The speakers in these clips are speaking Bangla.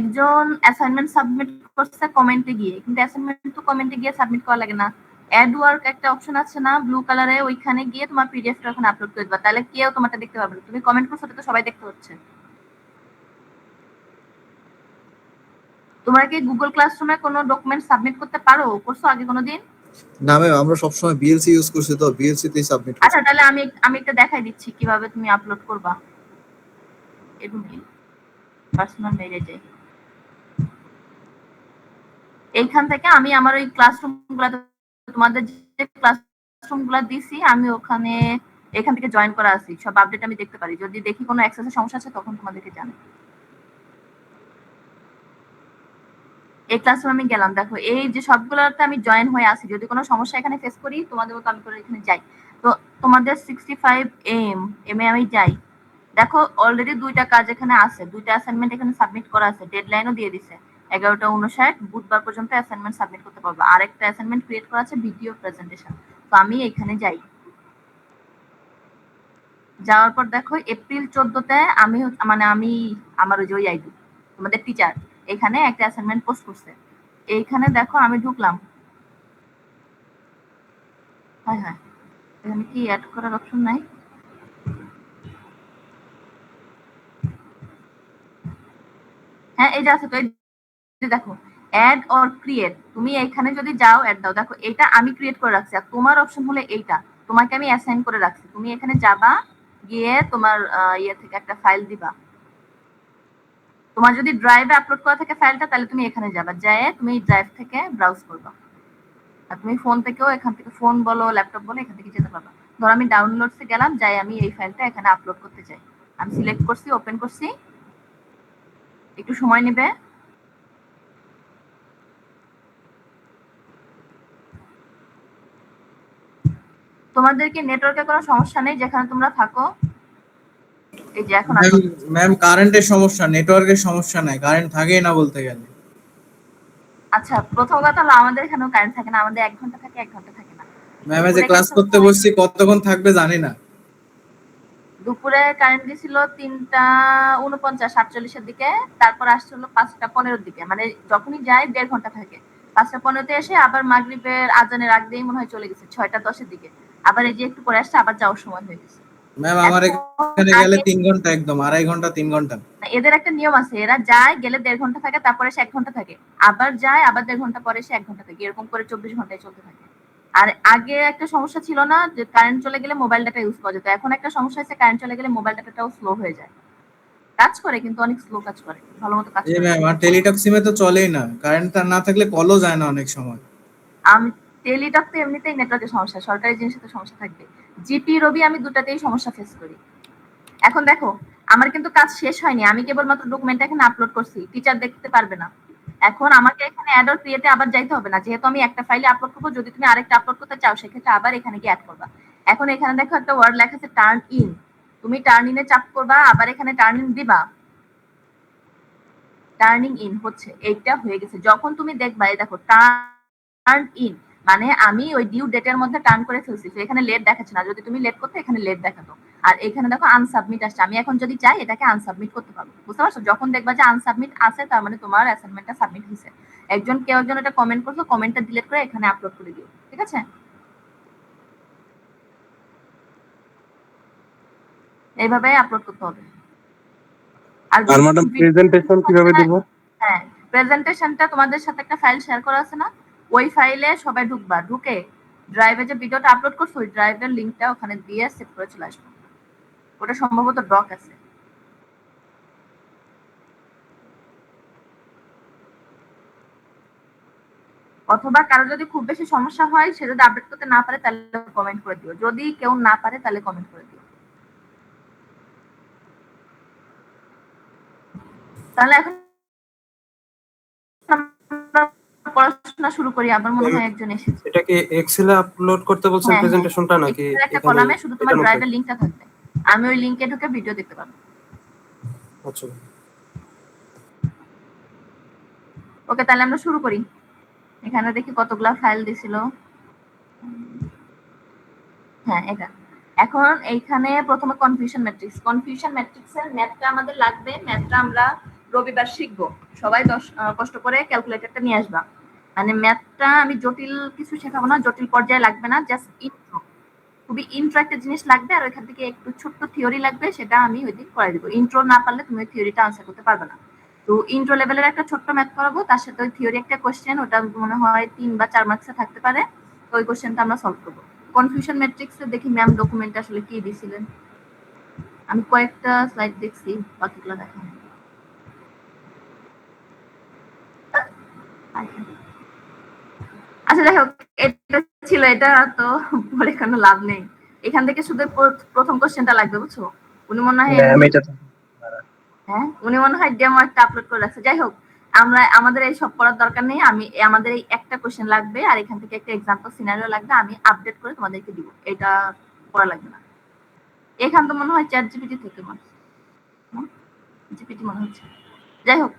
একজন অ্যাসাইনমেন্ট সাবমিট করছে কমেন্টে গিয়ে, কিন্তু অ্যাসাইনমেন্ট তো কমেন্টে গিয়ে সাবমিট করা লাগে না। অ্যাড ওয়ার্ক একটা অপশন আছে না ব্লু কালারে, ওইখানে গিয়ে তোমার পিডিএফটা ওখানে আপলোড করে দিবা, তাহলে কেউ তোমারটা দেখতে পাবে না। তুমি কমেন্ট করছো ওটা তো সবাই দেখতে হচ্ছে। তোমরা কি গুগল ক্লাসরুমে কোনো ডকুমেন্ট সাবমিট করতে পারো? করছো আগে কোনোদিন? না ম্যাম, আমরা সবসময় বিএলসি ইউজ করছি, তো বিএলসি তেই সাবমিট করছি। আচ্ছা, তাহলে আমি একটা দেখাই দিচ্ছি কিভাবে তুমি আপলোড করবা। এরকম পার্সোনাল মেইলে যাই, এইখান থেকে আমি আমার ওই ক্লাসরুমগুলোতে তোমাদের যে ক্লাসরুমগুলো দিছি আমি ওখানে এখান থেকে জয়েন করা আছি, সব আপডেট আমি দেখতে পারি। যদি দেখি কোনো অ্যাক্সেসের সমস্যা আছে তখন তোমাদেরকে জানাই। এই ক্লাসরুমে আমি গেলাম, দেখো এই যে সবগুলোতে আমি জয়েন হয়ে আছি। যদি কোনো সমস্যা এখানে ফেস করি তোমাদের মতো আমি করে এখানে যাই। তো তোমাদের 65 এম এ আমি যাই, দেখো অলরেডি 2টা কাজ এখানে আছে, 2টা অ্যাসাইনমেন্ট এখানে সাবমিট করা আছে, ডেডলাইনও দিয়ে দিছে 11টা 59 বুধবার পর্যন্ত অ্যাসাইনমেন্ট সাবমিট করতে পারবো। আরেকটা অ্যাসাইনমেন্ট ক্রিয়েট করা আছে ভিডিও প্রেজেন্টেশন। তো আমি এখানে যাই, যাওয়ার পর দেখো এপ্রিল 14তে আমি মানে আমি আমার ওই যে ওই আইডি তোমাদের টিচার এখানে একটা অ্যাসাইনমেন্ট পোস্ট করছে। এইখানে দেখো আমি ঢুকলাম, হ্যাঁ হ্যাঁ, এখানে কি অ্যাড করার অপশন নাই? হ্যাঁ এই যে আছে তো, এই যে দেখো অ্যাড অর ক্রিয়েট, তুমি এখানে যদি যাও অ্যাড দাও, দেখো এটা আমি ক্রিয়েট করে রাখছি আর তোমার অপশন হলো এইটা, তোমাকে আমি অ্যাসাইন করে রাখছি। তুমি এখানে যাবা, গিয়ে তোমার ইয়ে থেকে একটা ফাইল দিবা। তোমার যদি ড্রাইভে আপলোড করা থাকে ফাইলটা, তাহলে তুমি এখানে যাবা, যায় তুমি ড্রাইভ থেকে ব্রাউজ করবা। আর তুমি ফোন থেকেও এখান থেকে, ফোন বলো ল্যাপটপ বলো, এখান থেকে যেতে পারবা। ধর আমি ডাউনলোডসে গেলাম, যাই আমি এই ফাইলটা এখানে আপলোড করতে চাই, আমি সিলেক্ট করছি, ওপেন করছি, একটু সময় নেবে। তোমাদের কি নেটওয়ার্কের কোনো সমস্যা নেই যেখানে তোমরা থাকো? এই যে এখন ম্যাম কারেন্টের সমস্যা, নেটওয়ার্কের সমস্যা নাই, কারেন্ট থাকেই না বলতে গেলে। আচ্ছা, প্রথম কথা হলো আমাদের এখানেও কারেন্ট থাকে না, আমাদের 1 ঘন্টা থাকে 1 ঘন্টা থাকে না। ম্যাম যে ক্লাস করতে বসছি কতক্ষণ থাকবে জানি না। দুপুরে কারেন্ট দিছিল 3:49 48 দিকে, তারপর আসছে হলো 5:15 দিকে, মানে যখনই যাই 1.5 ঘন্টা থাকে। 5:15 এসে আবার মাগরিবের আজানের আগ দিয়েই মনে হয় চলে গেছে 6:10 দিকে। আবার এই যে একটু পরে আসছে, আবার যাওয়ার সময় হয়ে গেছে। ম্যাম আমার এখানে গেলে 3 ঘন্টা, একদম 2.5 ঘন্টা 3 ঘন্টা। এদের একটা নিয়ম আছে, এরা যায় গেলে 1.5 ঘন্টা থাকে, তারপরে এসে 1 ঘন্টা থাকে, আবার যায় আবার 1.5 ঘন্টা পরে এসে 1 ঘন্টা থাকে, এরকম করে 24 ঘন্টায় চলতে থাকে। আর আগে একটা সমস্যা ছিল না যে কারেন্ট চলে গেলে মোবাইল ডাটা ইউজ করা যেত, এখন একটা সমস্যা আছে কারেন্ট চলে গেলে মোবাইল ডাটাটাও স্লো হয়ে যায়। কাজ করে কিন্তু অনেক স্লো কাজ করে, ভালো মতো কাজ করে। ম্যাম আর টেলিটক সিমে তো চলেই না, কারেন্ট না থাকলে কলও যায় না অনেক সময়। আমি টেলিটক তো এমনিতেই নেটওয়ার্কের সমস্যা, সরকারি জিনিসের তো সমস্যা থাকবে। জিপি রবি আমি দুটাতেই সমস্যা ফেস করি। এখন দেখো আমার কিন্তু কাজ শেষ হয়নি, আমি কেবলমাত্র ডকুমেন্ট এখানে আপলোড করছি, টিচার দেখতে পারবে না। এখন আমাকে এখানে অ্যাড অর ক্রিয়েটে আবার যাইতে হবে না, যেহেতু আমি একটা ফাইলে আপলোড করবো। যদি তুমি আরেকটা আপলোড করতে চাও সেক্ষেত্রে আবার এখানে গিয়ে অ্যাড করবা। এখন এখানে দেখো একটা ওয়ার্ড লেখা আছে টার্ন ইন, তুমি টার্ন ইনে চাপ করবা, আবার এখানে টার্ন ইন দিবা, টার্নিং ইন হচ্ছে, এইটা হয়ে গেছে। যখন তুমি দেখবা এই দেখো টার্ন ইন, মানে আমি ওই ডিউ ডেটের মধ্যে টার্ন করে ফেলছি, তো এখানে লেট দেখাচ্ছে না। যদি তুমি লেট করতে এখানে লেট দেখাতো। আর এখানে দেখো আনসাবমিট আসছে, আমি এখন যদি চাই এটাকে আনসাবমিট করতে পারবো। বুঝতে পারছো? যখন দেখবা যে আনসাবমিট আছে তার মানে তোমার অ্যাসাইনমেন্টটা সাবমিট হয়েছে। কেউ একজন এটা কমেন্ট করছো, কমেন্টটা ডিলিট করে এখানে আপলোড করে দিও, ঠিক আছে? এইভাবে আপলোড করতে হবে। আর ম্যাডাম প্রেজেন্টেশন কিভাবে দেব? হ্যাঁ, প্রেজেন্টেশনটা তোমাদের সাথে একটা ফাইল শেয়ার করা আছে না, ওই ফাইলে সবাই ঢুকবা, ঢুকে ড্রাইভে যে ভিডিওটা আপলোড করছো ওই ড্রাইভের লিংকটা ওখানে দিয়ে সেভ করে চলে আসবো। ওটা সম্ভবত ডক আছে। অথবা কারো যদি খুব বেশি সমস্যা হয়, সে যদি আপডেট করতে না পারে তাহলে কমেন্ট করে দিও, যদি কেউ না পারে তাহলে কমেন্ট করে দিও। তাহলে এখন পড়াশোনা শুরু করি। আবার মনে হয় একজন এসেছে। এটা কি এক্সেলে আপলোড করতে বলছেন প্রেজেন্টেশনটা নাকি একটা কলামে শুধু তোমার ড্রাইভের লিংকটা থাকবে, আমি ওই লিংকে ঢুকে ভিডিও দেখতে পারবো। আচ্ছা ওকে, তাহলে আমরা শুরু করি। এখানে দেখি কতগুলা ফাইল দিছিল। হ্যাঁ এটা। এখন এইখানে প্রথমে কনফিউশন ম্যাট্রিক্স, কনফিউশন ম্যাট্রিক্সের ম্যাথটা আমাদের লাগবে। ম্যাথটা আমরা রবিবার শিখবো, সবাই কষ্ট করে ক্যালকুলেটরটা নিয়ে আসবা। মানে ম্যাথটা আমি জটিল কিছু শেখাবো না, জটিল পর্যায়ে লাগবে না, জাস্ট ইন্ট্রো, খুবই ইন্ট্রো একটা জিনিস লাগবে, আর ওইখান থেকে একটু ছোট্ট থিওরি লাগবে, সেটা আমি ওই দিন করে দিব। ইন্ট্রো না পারলে তুমি ওই থিওরিটা আনসার করতে পারবে না। তো ইন্ট্রো লেভেলের একটা ছোট্ট ম্যাথ করাবো, তার সাথে ওই থিওরি একটা কোশ্চেন, ওটা মনে হয় 3 বা 4 মার্কসে থাকতে পারে, তো ওই কোশ্চেনটা আমরা সলভ করবো। কনফিউশন ম্যাট্রিক্সে দেখি ম্যাম ডকুমেন্টে আসলে কি দিয়েছিলেন, আমি কয়েকটা স্লাইড দেখছি, বাকিগুলো দেখেন। আচ্ছা যাই হোক, এটা ছিল, এটা তো পরে কোনো লাভ নেই। এখান থেকে শুধু প্রথম কোশ্চেনটা লাগবে, বুঝছো? উনি মনে হয় হ্যাঁ, উনি মনে হয় ডেমো একটা আপলোড করে রাখছে। যাই হোক, আমরা আমাদের এই সব পড়ার দরকার নেই, আমাদের এই একটা কোশ্চেন লাগবে, আর এখান থেকে একটা এক্সাম্পল সিনারিও লাগবে, আমি আপডেট করে তোমাদেরকে দিব, এটা পড়া লাগবে না। এখান তো মনে হয় চ্যাট জিপিটি থেকে জিপিটি মনে হচ্ছে। যাই হোক,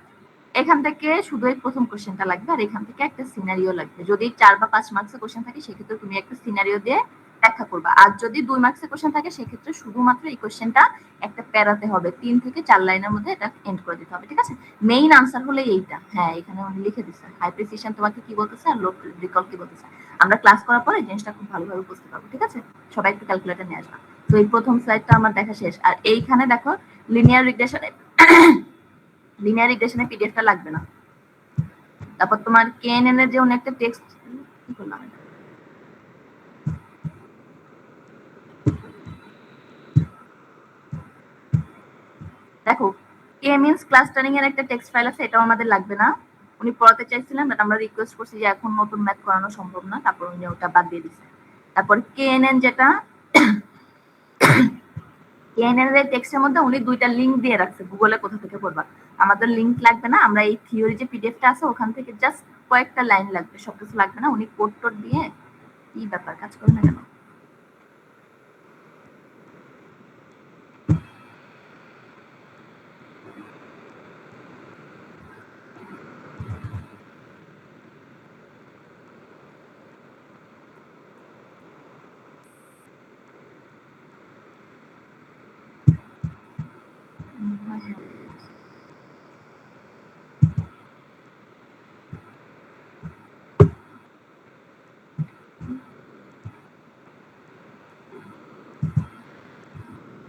এখান থেকে শুধু এই প্রথম কোশ্চেনটা লাগবে, আর এখান থেকে একটা সিনারিও লাগবে। যদি 4 বা 5 মার্কসের কোশ্চেন থাকে সেক্ষেত্রে তুমি একটা সিনারিও দিয়ে ব্যাখ্যা করবা, আর যদি 2 মার্কসের কোশ্চেন থাকে সেক্ষেত্রে শুধুমাত্র এই কোশ্চেনটা একটা প্যারাতে হবে, 3 থেকে 4 লাইনের মধ্যে এটা এন্ড করে দিতে হবে, ঠিক আছে? মেইন আনসার হলো এইটা। হ্যাঁ, এখানে উনি লিখে দিচ্ছে হাই প্রিসিশন তোমাকে কি বলতেছে আর লো রিকল কি বলতেছে। আমরা ক্লাস করার পরে জিনিসটা খুব ভালোভাবে বুঝতে পারবো, ঠিক আছে? সবাই একটু ক্যালকুলেটর নিয়ে আসবা। তো এই প্রথম স্লাইডটা আমার দেখা শেষ, আর এইখানে দেখো লিনিয়ার রিগ্রেশনে লিনিয়ার রিগ্রেশনের পিডিএফটা লাগবে না। তারপর তোমার কেএনএন এর যে অনেক একটা টেক্সট কি করলাম, দেখো কে মিন্স ক্লাস্টারিং এর একটা টেক্সট ফাইল আছে, এটাও আমাদের লাগবে না। উনি পড়াতে চাইছিলেন, বাট আমরা রিকোয়েস্ট করছি যে এখন নতুন ম্যাথ করানো সম্ভব না, তারপর উনি ওটা বাদ দিয়ে দিয়েছেন। তারপর কেএনএন যেটা কেএনএন এর টেক্সটের মধ্যে উনি 2টা লিংক দিয়ে রাখছে, গুগলে কোথা থেকে পড়বা। আমাদের লিংক লাগবে না, আমরা এই থিওরি যে পিডিএফটা আছে ওখান থেকে জাস্ট কয়েকটা লাইন লাগবে, সবকিছু লাগবে না। উনি কোড টোড দিয়ে কি ব্যাপার কাজ করে না কেন?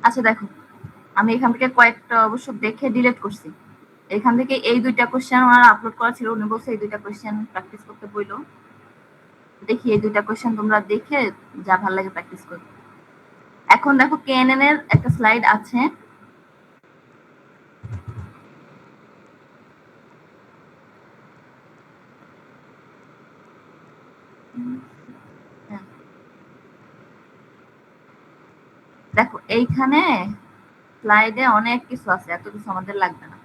আচ্ছা দেখো, আমি এখান থেকে কয়েকটা অবশ্য দেখে ডিলিট করছি। এখান থেকে এই 2টা কোশ্চেন আমার আপলোড করা ছিল, উনি বলছে এই 2টা কোশ্চেন প্র্যাকটিস করতে বইলো। দেখি এই 2টা কোশ্চেন তোমরা দেখে যা ভালো লাগে প্র্যাকটিস করো। এখন দেখো কেএনএন এর একটা স্লাইড আছে, দেখো এইখানে স্লাইডে অনেক কিছু আছে, এত কিছু আমাদের লাগবে না।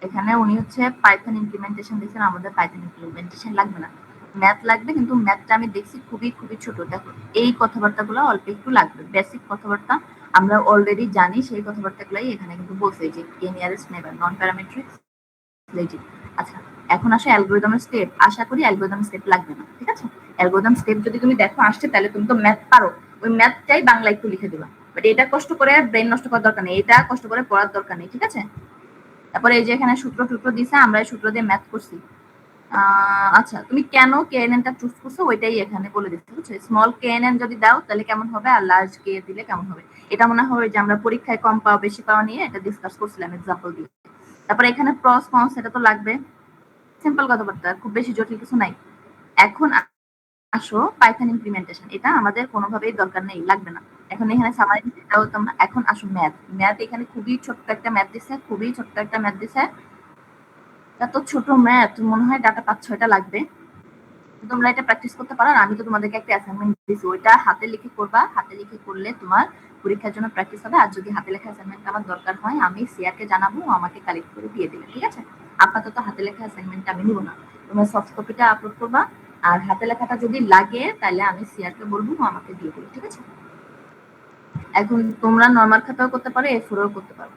এখানে উনি হচ্ছে পাইথন ইমপ্লিমেন্টেশন দিয়েছেন, আমাদের পাইথন ইমপ্লিমেন্টেশন লাগবে না, ম্যাথ লাগবে। কিন্তু ম্যাথটা আমি দেখছি খুবই খুবই ছোট। দেখো এই কথাবার্তাগুলো অল্প একটু লাগবে, বেসিক কথাবার্তা আমরা অলরেডি জানি, সেই কথাবার্তাগুলাই এখানে কিন্তু বলছে যে কে নিয়ারেস্ট নেবার, নন প্যারামেট্রিক রিলেটিভ। আচ্ছা, এখন আসে অ্যালগরিদমের স্টেপ। আশা করি অ্যালগরিদম স্টেপ লাগবে না, ঠিক আছে? অ্যালগরিদম স্টেপ যদি তুমি দেখো আসছে, তাহলে তুমি তো ম্যাথ পারো, ওই ম্যাথটাই বাংলা একটু লিখে দিবা। বাট এটা কষ্ট করে ব্রেন নষ্ট করার দরকার নেই, এটা কষ্ট করে পড়ার দরকার নেই, ঠিক আছে? তারপরে এই যে এখানে সূত্র টুত্র দিছে, আমরা এই সূত্র দিয়ে ম্যাথ করছি। আচ্ছা, তুমি কেন কেএনএনটা চুজ করছো ওইটাই এখানে বলে দিচ্ছি, বুঝছো? স্মল কেএনএন যদি দাও তাহলে কেমন হবে, আর লার্জ কে দিলে কেমন হবে, এটা মনে হয় যে আমরা পরীক্ষায় কম পাওয়া বেশি পাওয়া নিয়ে এটা ডিসকাস করছিলাম এক্সাম্পল দিয়ে। তারপরে এখানে প্রস কনস এটা তো লাগবে, সিম্পল কথাবার্তা, খুব বেশি জটিল কিছু নাই। এখন আসো পাইথন ইমপ্লিমেন্টেশন, এটা আমাদের কোনোভাবেই দরকার নেই, লাগবে না। এখন এখানে সামারি এটাও তোমরা। এখন আসো ম্যাথ। ম্যাথ এখানে খুবই ছোট্ট একটা ম্যাথ দিছে, খুবই ছোট্ট একটা ম্যাথ দিছে। এত ছোট ম্যাথ, মনে হয় ডাটা 5-6টা লাগবে। তোমরা এটা প্র্যাকটিস করতে পারো, আমি তো তোমাদেরকে একটা অ্যাসাইনমেন্ট দিয়েছি, ওইটা হাতে লিখে করবা। হাতে লিখে করলে তোমার পরীক্ষার জন্য প্র্যাকটিস হবে। আর যদি হাতে লেখা অ্যাসাইনমেন্ট আমার দরকার হয়, আমি সিয়ারকে জানাবো, আমাকে কালেক্ট করে দিয়ে দিবে, ঠিক আছে? আপাতত হাতে লেখা অ্যাসাইনমেন্ট আমি নিব না, তোমরা সফট কপিটা আপলোড করবা। আর হাতে লেখাটা যদি লাগে তাহলে আমি সিয়ারকে বলবো, আমাকে দিয়ে দিবে, ঠিক আছে? এখন তোমরা নরমাল খাতাও করতে পারো, A4ও করতে পারো।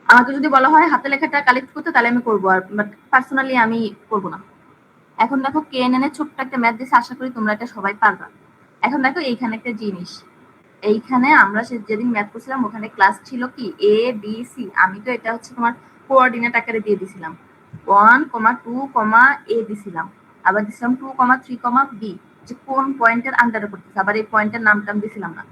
আমাকে যদি বলা হয় হাতে লেখাটা কালেক্ট করতে তাহলে আমি করবো, আর পার্সোনালি আমি করবো না। এখন দেখো কেএনএন এর ছোট্ট একটা ম্যাথ দিছে, আশা করি তোমরা এটা সবাই পারবা। এখন দেখো এইখানে একটা জিনিস, এইখানে আমরা যেদিন ম্যাথ করছিলাম ওখানে ক্লাস ছিল কি A B C, আমি তো এটা হচ্ছে তোমার কোঅর্ডিনেট আকারে দিয়ে দিছিলাম, 1,2,a দিছিলাম, আবার দিছিলাম 2,3,b, যে কোন পয়েন্টের আন্ডারে করতেছে, আবার এই পয়েন্টের নামটাম দিছিলাম না।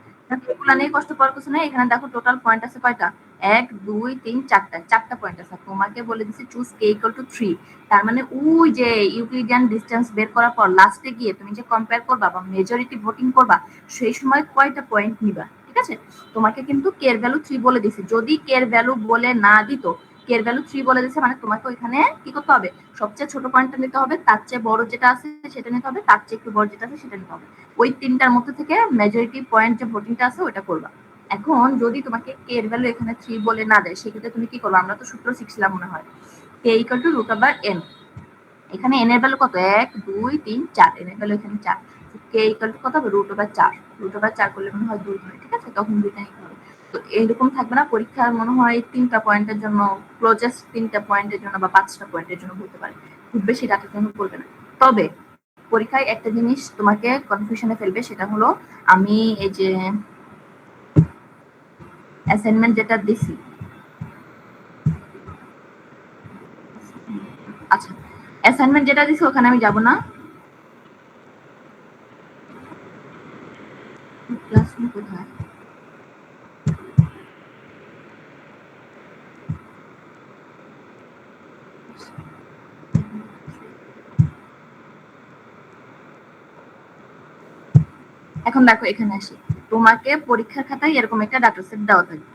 এগুলা নিয়ে কষ্ট পাওয়ার কিছু নেই। এখানে দেখো টোটাল পয়েন্ট আছে কয়টা, 1 2 3 4টা পয়েন্ট আছে। তোমাকে বলে দিছি চুজ k = 3, তার মানে ওই যে ইউক্লিডিয়ান ডিসটেন্স বের করার পর লাস্টে গিয়ে তুমি যে কম্পেয়ার করবা বা মেজরিটি ভোটিং করবা, সেই সময় কয়টা পয়েন্ট নিবা, ঠিক আছে? তোমাকে কিন্তু k এর ভ্যালু 3 বলে দিছি। যদি k এর ভ্যালু বলে না দিত, k এর ভ্যালু 3 বলে দিছে মানে তোমাকে ওইখানে কি করতে হবে, সবচেয়ে ছোট পয়েন্টটা নিতে হবে, তার চেয়ে বড় যেটা আছে সেটা নিতে হবে, তার চেয়ে একটু বড় যেটা আছে সেটা নিতে হবে। ওই তিনটার মধ্যে থেকে মেজরিটি পয়েন্ট যে ভোটিংটা আছে ওটা করবা। এখন যদি তোমাকে k এর ভ্যালু এখানে 3 বলে না দেয়, সেক্ষেত্রে তুমি কি করবে? আমরা তো সূত্র শিখছিলাম মনে হয়, k = √n। এখানে n এর ভ্যালু কত, 1 2 3 4, n এর ভ্যালু এখানে 4, k = কত হবে, √4। √4 করলে মনে হয় 2 হয়, ঠিক আছে? তখন 2টা নিতে হবে। তো এইরকম থাকবে না পরীক্ষার, মনে হয় 3টা পয়েন্টের জন্য, ক্লোজেস্ট 3টা পয়েন্টের জন্য বা 5টা পয়েন্টের জন্য বলতে পারে, খুব বেশি ডাটার জন্য বলবে না। তবে পরীক্ষায় একটা জিনিস তোমাকে কনফিউশনে ফেলবে, সেটা হলো আমি এই যে অ্যাসাইনমেন্ট যেটা দিছি, আচ্ছা অ্যাসাইনমেন্ট যেটা দিছি ওখানে আমি যাব না। ক্লাসরুম কোথায়? এখন দেখো এখানে আসি, তোমাকে পরীক্ষার খাতায় এরকম একটা ডাটা সেট দেওয়া থাকবে,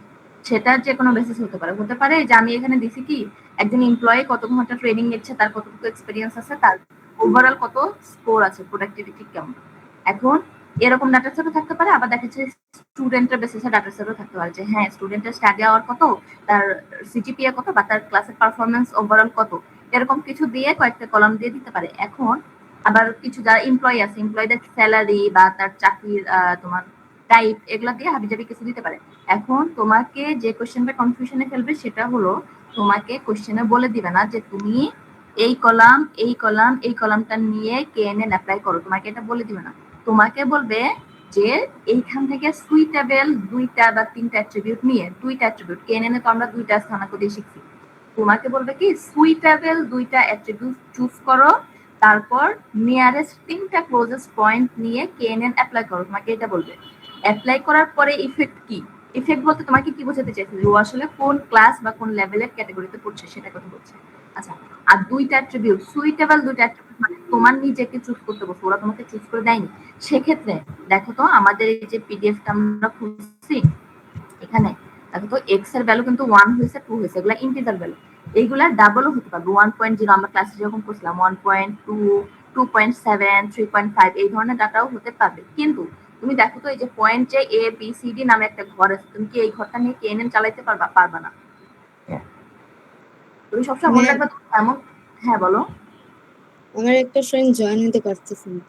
সেটা যে কোনো বেসিস হতে পারে যে আমি এখানে দিছি কি একজন এমপ্লয়ি কত ঘন্টা ট্রেনিং নিচ্ছে, তার কতটুকু এক্সপেরিয়েন্স আছে, তার ওভারঅল কত স্কোর আছে, প্রোডাক্টিভিটি কেমন। এখন এরকম ডাটা সেটও থাকতে পারে, আবার দেখা যাচ্ছে স্টুডেন্টের বেসিসে ডাটা সেটও থাকতে পারে, যে হ্যাঁ স্টুডেন্টের স্টাডি আওয়ার কত, তার সিজিপিএ কত, বা তার ক্লাসের পারফরমেন্স ওভারঅল কত, এরকম কিছু দিয়ে কয়েকটা কলাম দিয়ে দিতে পারে। এখন আবার কিছু যারা এমপ্লয়ি আছে, এমপ্লয়ীদের স্যালারি বা তার চাকরির তোমার টাইপ, এগুলা দিয়ে হাবিজাবি কিছু দিতে পারে। এখন তোমাকে যে কোশ্চেনটা কনফিউশনে ফেলবে সেটা হলো, তোমাকে কোশ্চেনে বলে দিবে না যে তুমি এই কলাম এই কলাম এই কলামটা নিয়ে কেএনএন অ্যাপ্লাই করো, তোমাকে এটা বলে দিবে না। তোমাকে বলবে যে এইখান থেকে সুইটেবল 2টা বা 3টা অ্যাট্রিবিউট নিয়ে, 2টা অ্যাট্রিবিউট, কেএনএন এ তো আমরা 2টা স্থানাঙ্ক দিয়ে শিখছি, তোমাকে বলবে কি সুইটেবল 2টা অ্যাট্রিবিউট চুজ করো, তারপর নিয়ারেস্ট 3টা ক্লোজেস্ট পয়েন্ট নিয়ে কেএনএন অ্যাপ্লাই করো, তোমাকে এটা বলবে। অ্যাপ্লাই করার পরে ইফেক্ট কি, ইফেক্ট বলতে তোমাকে কি বোঝাতে চাইছে, ও আসলে কোন ক্লাস বা কোন লেভেলের ক্যাটাগরিতে পড়ছে সেটা কথা বলছে। আচ্ছা, আর 2টা অ্যাট্রিবিউট, সুইটেবল 2টা অ্যাট্রিবিউট মানে তোমার নিজেকে চুজ করতে বলছে, ওরা তোমাকে চুজ করে দেয়নি। সেক্ষেত্রে দেখো তো আমাদের এই যে পিডিএফটা আমরা খুঁজছি, এখানে দেখো তো এক্স এর ভ্যালু কিন্তু 1 হয়েছে, 2 হয়েছে, এগুলা ইন্টিজার ভ্যালু, এইগুলা ডাবলও হতে পারবে। 1.0 আমরা ক্লাসে যখন করছিলাম 1.2 2.7 3.5 এই ধরনের ডাটাও হতে পারবে। কিন্তু তুমি দেখো তো এই যে পয়েন্ট যে এ বি সি ডি নামে একটা ঘর আছে, তুমি কি এই ঘরটা নিয়ে কেএনএন চালাইতে পারবা না। তুমি সবসময় মনে রাখবে এমন। হ্যাঁ বলো। আমার একটা ফ্রেন্ড জয়েন হতে পারতেছে না।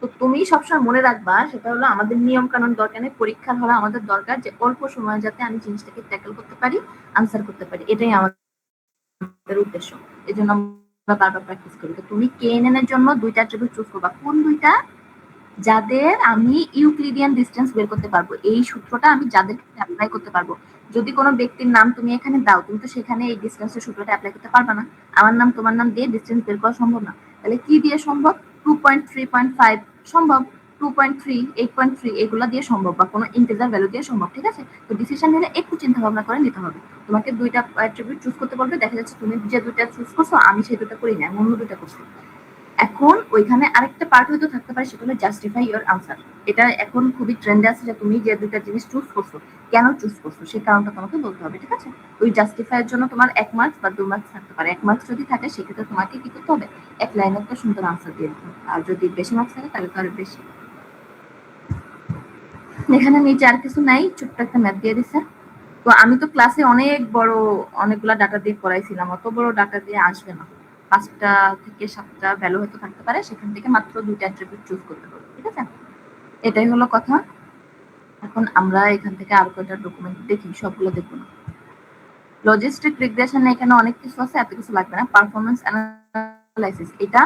তো তুমি সবসময় মনে রাখবা, সেটা হলো আমাদের নিয়ম কানুন দরকার নেই, পরীক্ষার হলে আমাদের দরকার যে অল্প সময় যাতে আমি জিনিসটাকে ট্যাকল করতে পারি, আনসার করতে পারি, এটাই আমাদের উদ্দেশ্য। এই জন্য আমরা বারবার প্র্যাকটিস করি। তো তুমি কেএনএন এর জন্য 2টা অ্যাট্রিবিউট চুজ করবা, কোন 2টা, যাদের আমি ইউক্লিডিয়ান ডিসটেন্স বের করতে পারবো, এই সূত্রটা আমি যাদের অ্যাপ্লাই করতে পারবো। যদি কোনো ব্যক্তির নাম তুমি এখানে দাও, তুমি তো সেখানে এই ডিসটেন্সের সূত্রটা অ্যাপ্লাই করতে পারবে না। আমার নাম তোমার নাম দিয়ে ডিসটেন্স বের করা সম্ভব না। তাহলে কি দিয়ে সম্ভব? 2.3.5 সম্ভব, 2.3 8.3 এগুলা দিয়ে সম্ভব, বা কোনো ইন্টিজার ভ্যালু দিয়ে সম্ভব, ঠিক আছে? তো ডিসিশন নিলে একটু চিন্তা ভাবনা করে নিতে হবে। তোমাকে 2টা অ্যাট্রিবিউট চুজ করতে বলবে, দেখা যাচ্ছে তুমি যে 2টা চুজ করছো আমি সেই 2টা করি না, অন্য 2টা করছি। এখন ওইখানে আরেকটা পার্ট হয়তো থাকতে পারে, সেটা হলো জাস্টিফাই ইওর আনসার। এটা এখন খুবই ট্রেন্ডে আছে যে তুমি যে 2টা জিনিস চুজ করছো, কেন চুজ করছো সেই কারণটা তোমাকে বলতে হবে, ঠিক আছে? ওই জাস্টিফাই এর জন্য তোমার 1 মার্কস বা 2 মার্কস থাকতে পারে। 1 মার্কস যদি থাকে সেক্ষেত্রে তোমাকে কি করতে হবে, এক লাইনে একটা সুন্দর আনসার দিয়ে দিতে হবে। আর যদি বেশি মার্কস থাকে তাহলে তো আরো বেশি। এখানে নিচে আর কিছু নাই, ছোট্ট একটা ম্যাথ দিয়ে দিছে। তো আমি তো ক্লাসে অনেক বড় অনেকগুলা ডাটা দিয়ে পড়াইছিলাম, অত বড় ডাটা দিয়ে আসবে না। 5টা থেকে 7টা ভ্যালু হয়তো থাকতে পারে, সেখান থেকে মাত্র 2টা অ্যাট্রিবিউট চুজ করতে হবে, ঠিক আছে? এটাই হলো কথা। এখন আমরা এখান থেকে আর কয়টা ডকুমেন্ট দেখি, সবগুলো দেখবো না। লজিস্টিক রিগ্রেশন এখানে অনেক কিছু আছে, এত কিছু লাগবে না। পারফরম্যান্স অ্যানালাইসিস, এটা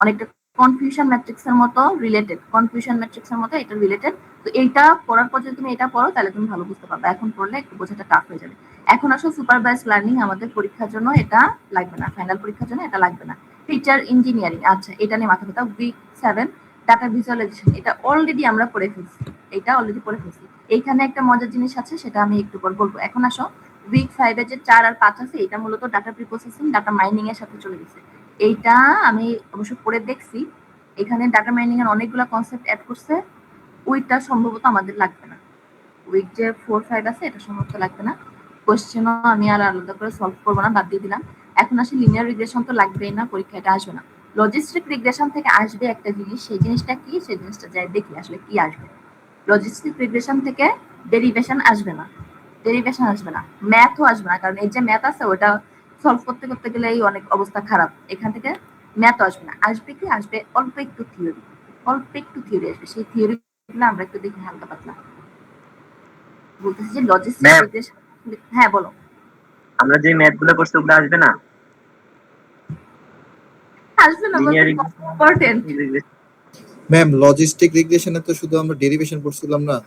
অনেকটা কনফিউশন ম্যাট্রিক্সের মতো রিলেটেড, কনফিউশন ম্যাট্রিক্সের মতো এটা রিলেটেড। তো এইটা পড়ার পর যদি তুমি এটা পড়ো তাহলে তুমি ভালো বুঝতে পারবে, এখন পড়লে একটু বোঝাটা টাফ হয়ে যাবে। এখন আসলে সুপারভাইজ লার্নিং আমাদের পরীক্ষার জন্য এটা লাগবে না, ফাইনাল পরীক্ষার জন্য এটা লাগবে না। ফিচার ইঞ্জিনিয়ারিং, আচ্ছা এটা নিয়ে মাথা ব্যথা। উইক 7 ডাটা ভিজুয়ালাইজেশন, এটা অলরেডি আমরা পড়ে ফেলছি, এটা অলরেডি পড়ে ফেলছি। এইখানে একটা মজার জিনিস আছে, সেটা আমি একটু পর বলবো। এখন আসো উইক 5 এর যে 4 আর 5 আছে, এটা মূলত ডাটা প্রিপ্রসেসিং, ডাটা মাইনিং এর সাথে চলে গেছে। এইটা আমি অবশ্য পড়ে দেখছি, এখানে ডাটা মাইনিং এর অনেকগুলো কনসেপ্ট অ্যাড করছে। ওইটা সম্ভবত আমাদের লাগবে না, উইক যে 4-5 আছে এটা সম্ভবত লাগবে না। কোশ্চেনও আমি আর আলাদা করে সলভ করবো না, বাদ দিয়ে দিলাম। এখন আসলে লিনিয়ার রিগ্রেশন তো লাগবেই না, পরীক্ষা এটা আসবে না। লজিস্টিক রিগ্রেশন থেকে আসবে একটা জিনিস, সেই জিনিসটা কি, সেই জিনিসটা যাই দেখি আসলে কি আসবে। লজিস্টিক রিগ্রেশন থেকে ডেরিভেশন আসবে না, ডেরিভেশন আসবে না, ম্যাথও আসবে না, কারণ এই যে ম্যাথ আছে ওটা সলভ করতে করতে গেলেই অনেক অবস্থা খারাপ। এখান থেকে ম্যাথও আসবে না, আসবে কি, আসবে অল্প একটু থিওরি, অল্প একটু থিওরি আসবে। সেই থিওরি আমরা একটু দেখি হালকা পাতলা। বলতেছি যে লজিস্টিক ম্যাম রিগ্রেশন। হ্যাঁ বলো। আমরা যে ম্যাথ গুলো করছি ওগুলো আসবে না? আসবে না বলতে লিনিয়ার ইম্পর্টেন্ট। ম্যাম লজিস্টিক রিগ্রেশনে তো শুধু আমরা ডেরিভেশন পড়ছিলাম না,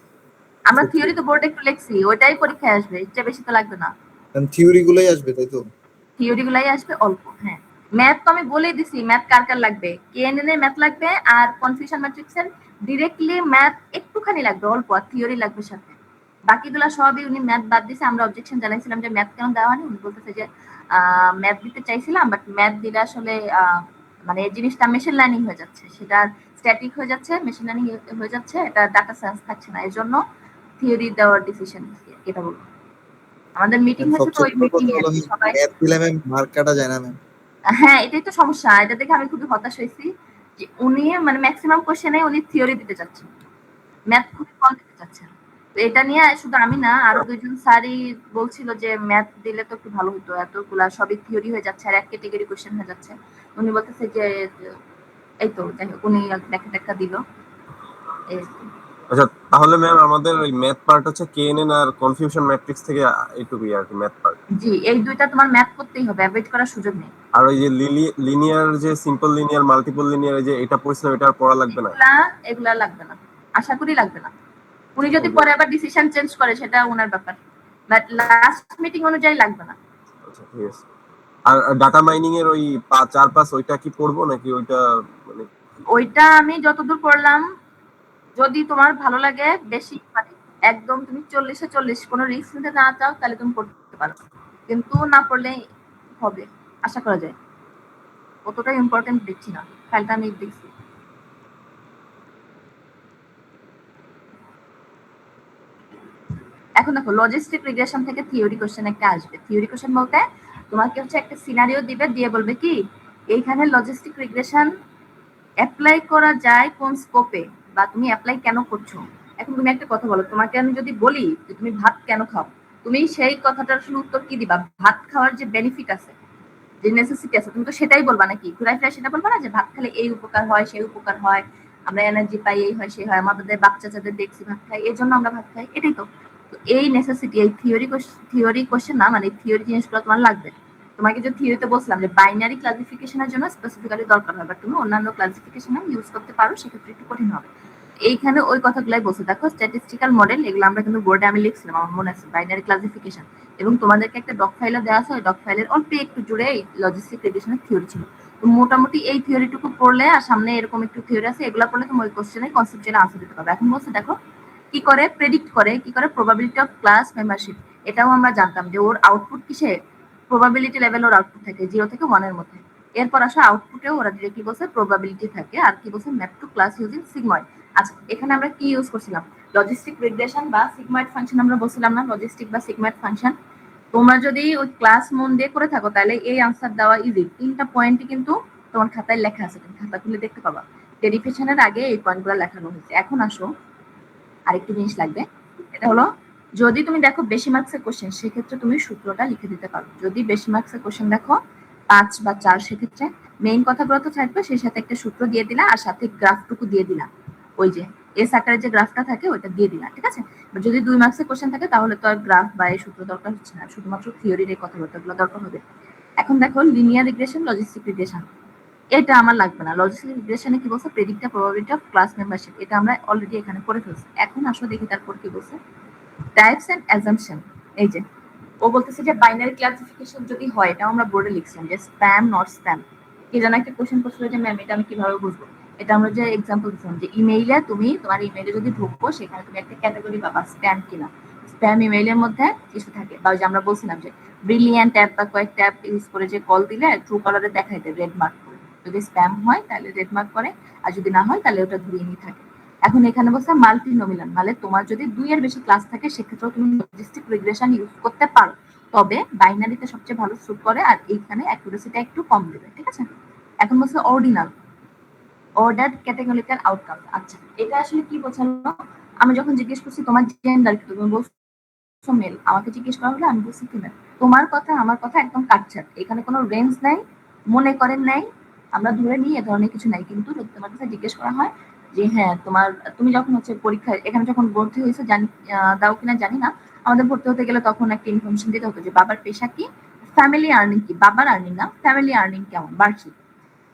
আমরা থিওরি তো বোর্ডে একটু লিখছি, ওইটাই পরীক্ষায় আসবে, এর চেয়ে বেশি তো লাগবে না। থিওরি গুলোই আসবে তাই তো? থিওরি গুলাই আসবে অল্প, হ্যাঁ। ম্যাথ তো আমি বলেই দিছি, ম্যাথ কার কার লাগবে, কেএনএন এর ম্যাথ লাগবে, আর কনফিউশন ম্যাট্রিক্সের ডিরেক্টলি ম্যাথ একটুখানি লাগবে অল্প, আর থিওরি লাগবে সাথে। বাকিগুলা সবই উনি ম্যাথ বাদ দিছে। আমরা অবজেকশন জানাইছিলাম যে ম্যাথ কেন দেওয়া হয়নি, উনি বলতেছে যে ম্যাথ দিতে চাইছিলাম, বাট ম্যাথ দিলে আসলে মানে এই জিনিসটা মেশিন লার্নিং হয়ে যাচ্ছে, সেটা স্ট্যাটিক হয়ে যাচ্ছে, মেশিন লার্নিং হয়ে যাচ্ছে, এটা ডাটা সায়েন্স থাকছে না, এর জন্য থিওরি দেওয়ার ডিসিশন এটা বলবো। আমাদের মিটিং হয়েছে তো, ওই সবচেয়ে বড় মিটিং কথা এ হলো সবাই। ম্যাথ দিলে ম্যাম মার্ক কাটা যায় না ম্যাম। হ্যাঁ এটাই তো সমস্যা, এটা দেখে আমি খুবই হতাশ হয়েছি যে উনি মানে ম্যাক্সিমাম কোশ্চেনে উনি থিওরি দিতে চাচ্ছেন, ম্যাথ খুবই কম দিতে চাচ্ছেন। তো এটা নিয়ে শুধু আমি না, আরো দুইজন স্যারই বলছিল যে ম্যাথ দিলে তো একটু ভালো হতো, এতগুলা সবই থিওরি হয়ে যাচ্ছে আর এক ক্যাটেগরি কোশ্চেন হয়ে যাচ্ছে। উনি বলতেছে যে এই তো যাই হোক, উনি দেখা দিল। আচ্ছা তাহলে ম্যাম আমাদের ওই ম্যাথ পার্ট হচ্ছে কেএনএন আর কনফিউশন ম্যাট্রিক্স থেকে এইটুকুই আর কি ম্যাথ পার্ট। জি এই দুইটা তোমার ম্যাথ করতেই হবে, অ্যাভয়েড করার সুযোগ নেই। আর ওই যে লিনিয়ার যে সিম্পল লিনিয়ার মাল্টিপল লিনিয়ার যে এটা পড়ছিলাম এটা আর পড়া লাগবে না? এগুলা লাগবে না, আশা করি লাগবে না। উনি যদি পরে আবার ডিসিশন চেঞ্জ করে সেটা ওনার ব্যাপার, বাট লাস্ট মিটিং অনুযায়ী লাগবে না। আচ্ছা ঠিক আছে। আর ডাটা মাইনিং এর ওই 4-5 ওইটা কি পড়বো নাকি ওইটা মানে? ওইটা আমি যতদূর পড়লাম, যদি তোমার ভালো লাগে বেশি মানে একদম তুমি 40-এ 40 কোনো রিস্ক নিতে না চাও তাহলে তুমি পড়তে পারো, কিন্তু না পড়লে হবে আশা করা যায়। অতটা ইম্পর্টেন্ট দেখছি না, ফাইলটা আমি দেখছি। এখন দেখো লজিস্টিক রিগ্রেশন থেকে থিওরি কোশ্চেন একটা আসবে। থিওরি কোশ্চেন বলতে তোমাকে হচ্ছে একটা সিনারিও দিবে, দিয়ে বলবে কি এইখানে লজিস্টিক রিগ্রেশন অ্যাপ্লাই করা যায় কোন স্কোপে, বা তুমি অ্যাপ্লাই কেন করছো। এখন তুমি একটা কথা বলো, তোমাকে আমি যদি বলি যে তুমি ভাত কেন খাও, তুমি সেই কথাটার আসলে উত্তর কি দিবা? ভাত খাওয়ার যে বেনিফিট আছে, যে নেসেসিটি আছে, তুমি তো সেটাই বলবা নাকি? ঘুরাই ফিরাই সেটা বলবা না যে ভাত খেলে এই উপকার হয় সেই উপকার হয়, আমরা এনার্জি পাই, এই হয় সেই হয়, আমাদের বাচ্চা যাদের দেখছি ভাত খাই এই জন্য আমরা ভাত খাই, এটাই তো। তো এই নেসেসিটি, এই থিওরি কোশ্চেন না, মানে থিওরি জিনিসগুলো তোমার লাগবে। তোমাকে যে থিওরিতে বলছিলাম যে বাইনারি ক্লাসিফিকেশনের জন্য স্পেসিফিক্যালি দরকার হয়, বাট তুমি অন্যান্য ক্লাসিফিকেশনে ইউজ করতে পারো, সেক্ষেত্রে একটু কঠিন হবে। এইখানে ওই কথাগুলাই বলছে, দেখো স্ট্যাটিস্টিক্যাল মডেল, এগুলো আমরা কিন্তু বোর্ডে আমি লিখছিলাম, আমার মনে আছে, বাইনারি ক্লাসিফিকেশন, এবং তোমাদেরকে একটা ডক ফাইলে দেওয়া আছে, ওই ডক ফাইলের অল্প একটু জুড়ে এই লজিস্টিক রিগ্রেশনের থিওরি ছিল। তো মোটামুটি এই থিওরিটুকু পড়লে আর সামনে এরকম একটু থিওরি আছে, এগুলো পড়লে তুমি ওই কোশ্চেনে কনসেপচুয়ালি আনসার দিতে পারবে। এখন বলছে দেখো কি করে প্রেডিক্ট করে, কি করে প্রবাবিলিটি অফ ক্লাস মেম্বারশিপ। এটাও আমরা জানতাম যে ওর আউটপুট কিসে, প্রবাবিলিটি লেভেল ওর আউটপুট থাকে 0 থেকে 1 এর মধ্যে। এরপর আসা আউটপুটেও ওরা ডিরেক্টলি বলছে প্রবাবিলিটি থাকে, আর কি বলছে map to class using sigmoid. আচ্ছা এখানে আমরা কি ইউজ করছিলাম, লজিস্টিক রিগ্রেশন বা সিগময়েড ফাংশন আমরা বলছিলাম না, লজিস্টিক বা সিগময়েড ফাংশন। তোমরা যদি ওই ক্লাস মন দিয়ে করে থাকো তাহলে এই আনসার দেওয়া ইজি। 3টা পয়েন্টই কিন্তু তোমার খাতায় লেখা আছে, তুমি খাতা খুলে দেখতে পাবা, ডেরিভেশনের আগে এই পয়েন্টগুলো লেখানো হয়েছে। এখন আসো আরেকটি জিনিস লাগবে, এটা হলো যদি তুমি দেখো বেশি মার্কসের কোশ্চেন সেক্ষেত্রে তুমি সূত্রটা লিখে দিতে পারো। যদি বেশি মার্কসের কোশ্চেন দেখো 5 বা 4, সেক্ষেত্রে মেইন কথাগুলো তো থাকবে, সেই সাথে একটা সূত্র দিয়ে দিলা আর সাথে গ্রাফটুকু দিয়ে দিলা, ওই যে এস আকারের যে গ্রাফটা থাকে ওইটা দিয়ে দিলা, ঠিক আছে। যদি 2 মার্কসের কোশ্চেন থাকে তাহলে তো আর গ্রাফ বা এই সূত্র দরকার হচ্ছে না, শুধুমাত্র থিওরির এই কথাবার্তাগুলো দরকার হবে। এখন দেখো লিনিয়ার রিগ্রেশন, লজিস্টিক রিগ্রেশন, এটা আমার লাগবে না। লজিস্টিক রিগ্রেশনে কি বলছে, predict the probability of class membership, এটা আমরা অলরেডি এখানে করে ফেলছি। এখন আসো দেখি তারপর কি বলছে, টাইপস এন্ড অ্যাজাম্পশন। এই যে ও বলতেছে যে বাইনারি ক্লাসিফিকেশন যদি হয়, এটা আমরা বোর্ডে লিখছিলাম যে স্প্যাম নট স্প্যাম। কি যেন একটা কোশ্চেন করছিল যে ম্যাম এটা আমি কিভাবে বুঝবো, এটা আমরা যে এক্সাম্পল দিচ্ছিলাম যে ইমেইলে তুমি তোমার ইমেইলে যদি ঢুকবো সেখানে তুমি একটা ক্যাটাগরি পাবা স্প্যাম কিনা। স্প্যাম ইমেইলের মধ্যে কিছু থাকে, বা ওই যে আমরা বলছিলাম যে ব্রিলিয়ান্ট অ্যাপ বা কয়েকটা অ্যাপ ইউজ করে যে কল দিলে ট্রু কলারে দেখাই দেয় রেড মার্ক করে, যদি স্প্যাম হয় তাহলে রেড মার্ক করে, আর যদি না হয় তাহলে ওটা ধরিয়ে নিয়ে থাকে। এখন এখানে বলছে মাল্টি নমিনাল, মানে তোমার যদি 2 এর বেশি ক্লাস থাকে সেক্ষেত্রেও তুমি লজিস্টিক রিগ্রেশন ইউজ করতে পারো, তবে বাইনারিতে সবচেয়ে ভালো স্যুট করে, আর এইখানে অ্যাকুরেসিটা একটু কম দেবে, ঠিক আছে। এখন বলছে অর্ডিনাল, অর্ডার ক্যাটেগরিক্যাল আউটকাম। আচ্ছা এটা আসলে কি বোঝালো, আমি যখন জিজ্ঞেস করছি তোমার জেন্ডার কি, তুমি বলছো মেল, আমাকে জিজ্ঞেস করা হলো আমি বলছি ফিমেল, তোমার কথা আমার কথা একদম কাটছাট, এখানে কোনো রেঞ্জ নাই, মনে করেন নাই, আমরা ধরে নিই এ ধরনের কিছু নাই। কিন্তু যদি তোমার কাছে জিজ্ঞেস করা হয় যে হ্যাঁ তোমার, তুমি যখন হচ্ছে পরীক্ষায় এখানে যখন ভর্তি হয়েছে জানি দাও কিনা জানি না, আমাদের ভর্তি হতে গেলে তখন একটা ইনফরমেশন দিতে হতো যে বাবার পেশা কি, ফ্যামিলি আর্নিং কি, বাবার আর্নিং না ফ্যামিলি আর্নিং কেমন বার্ষিক।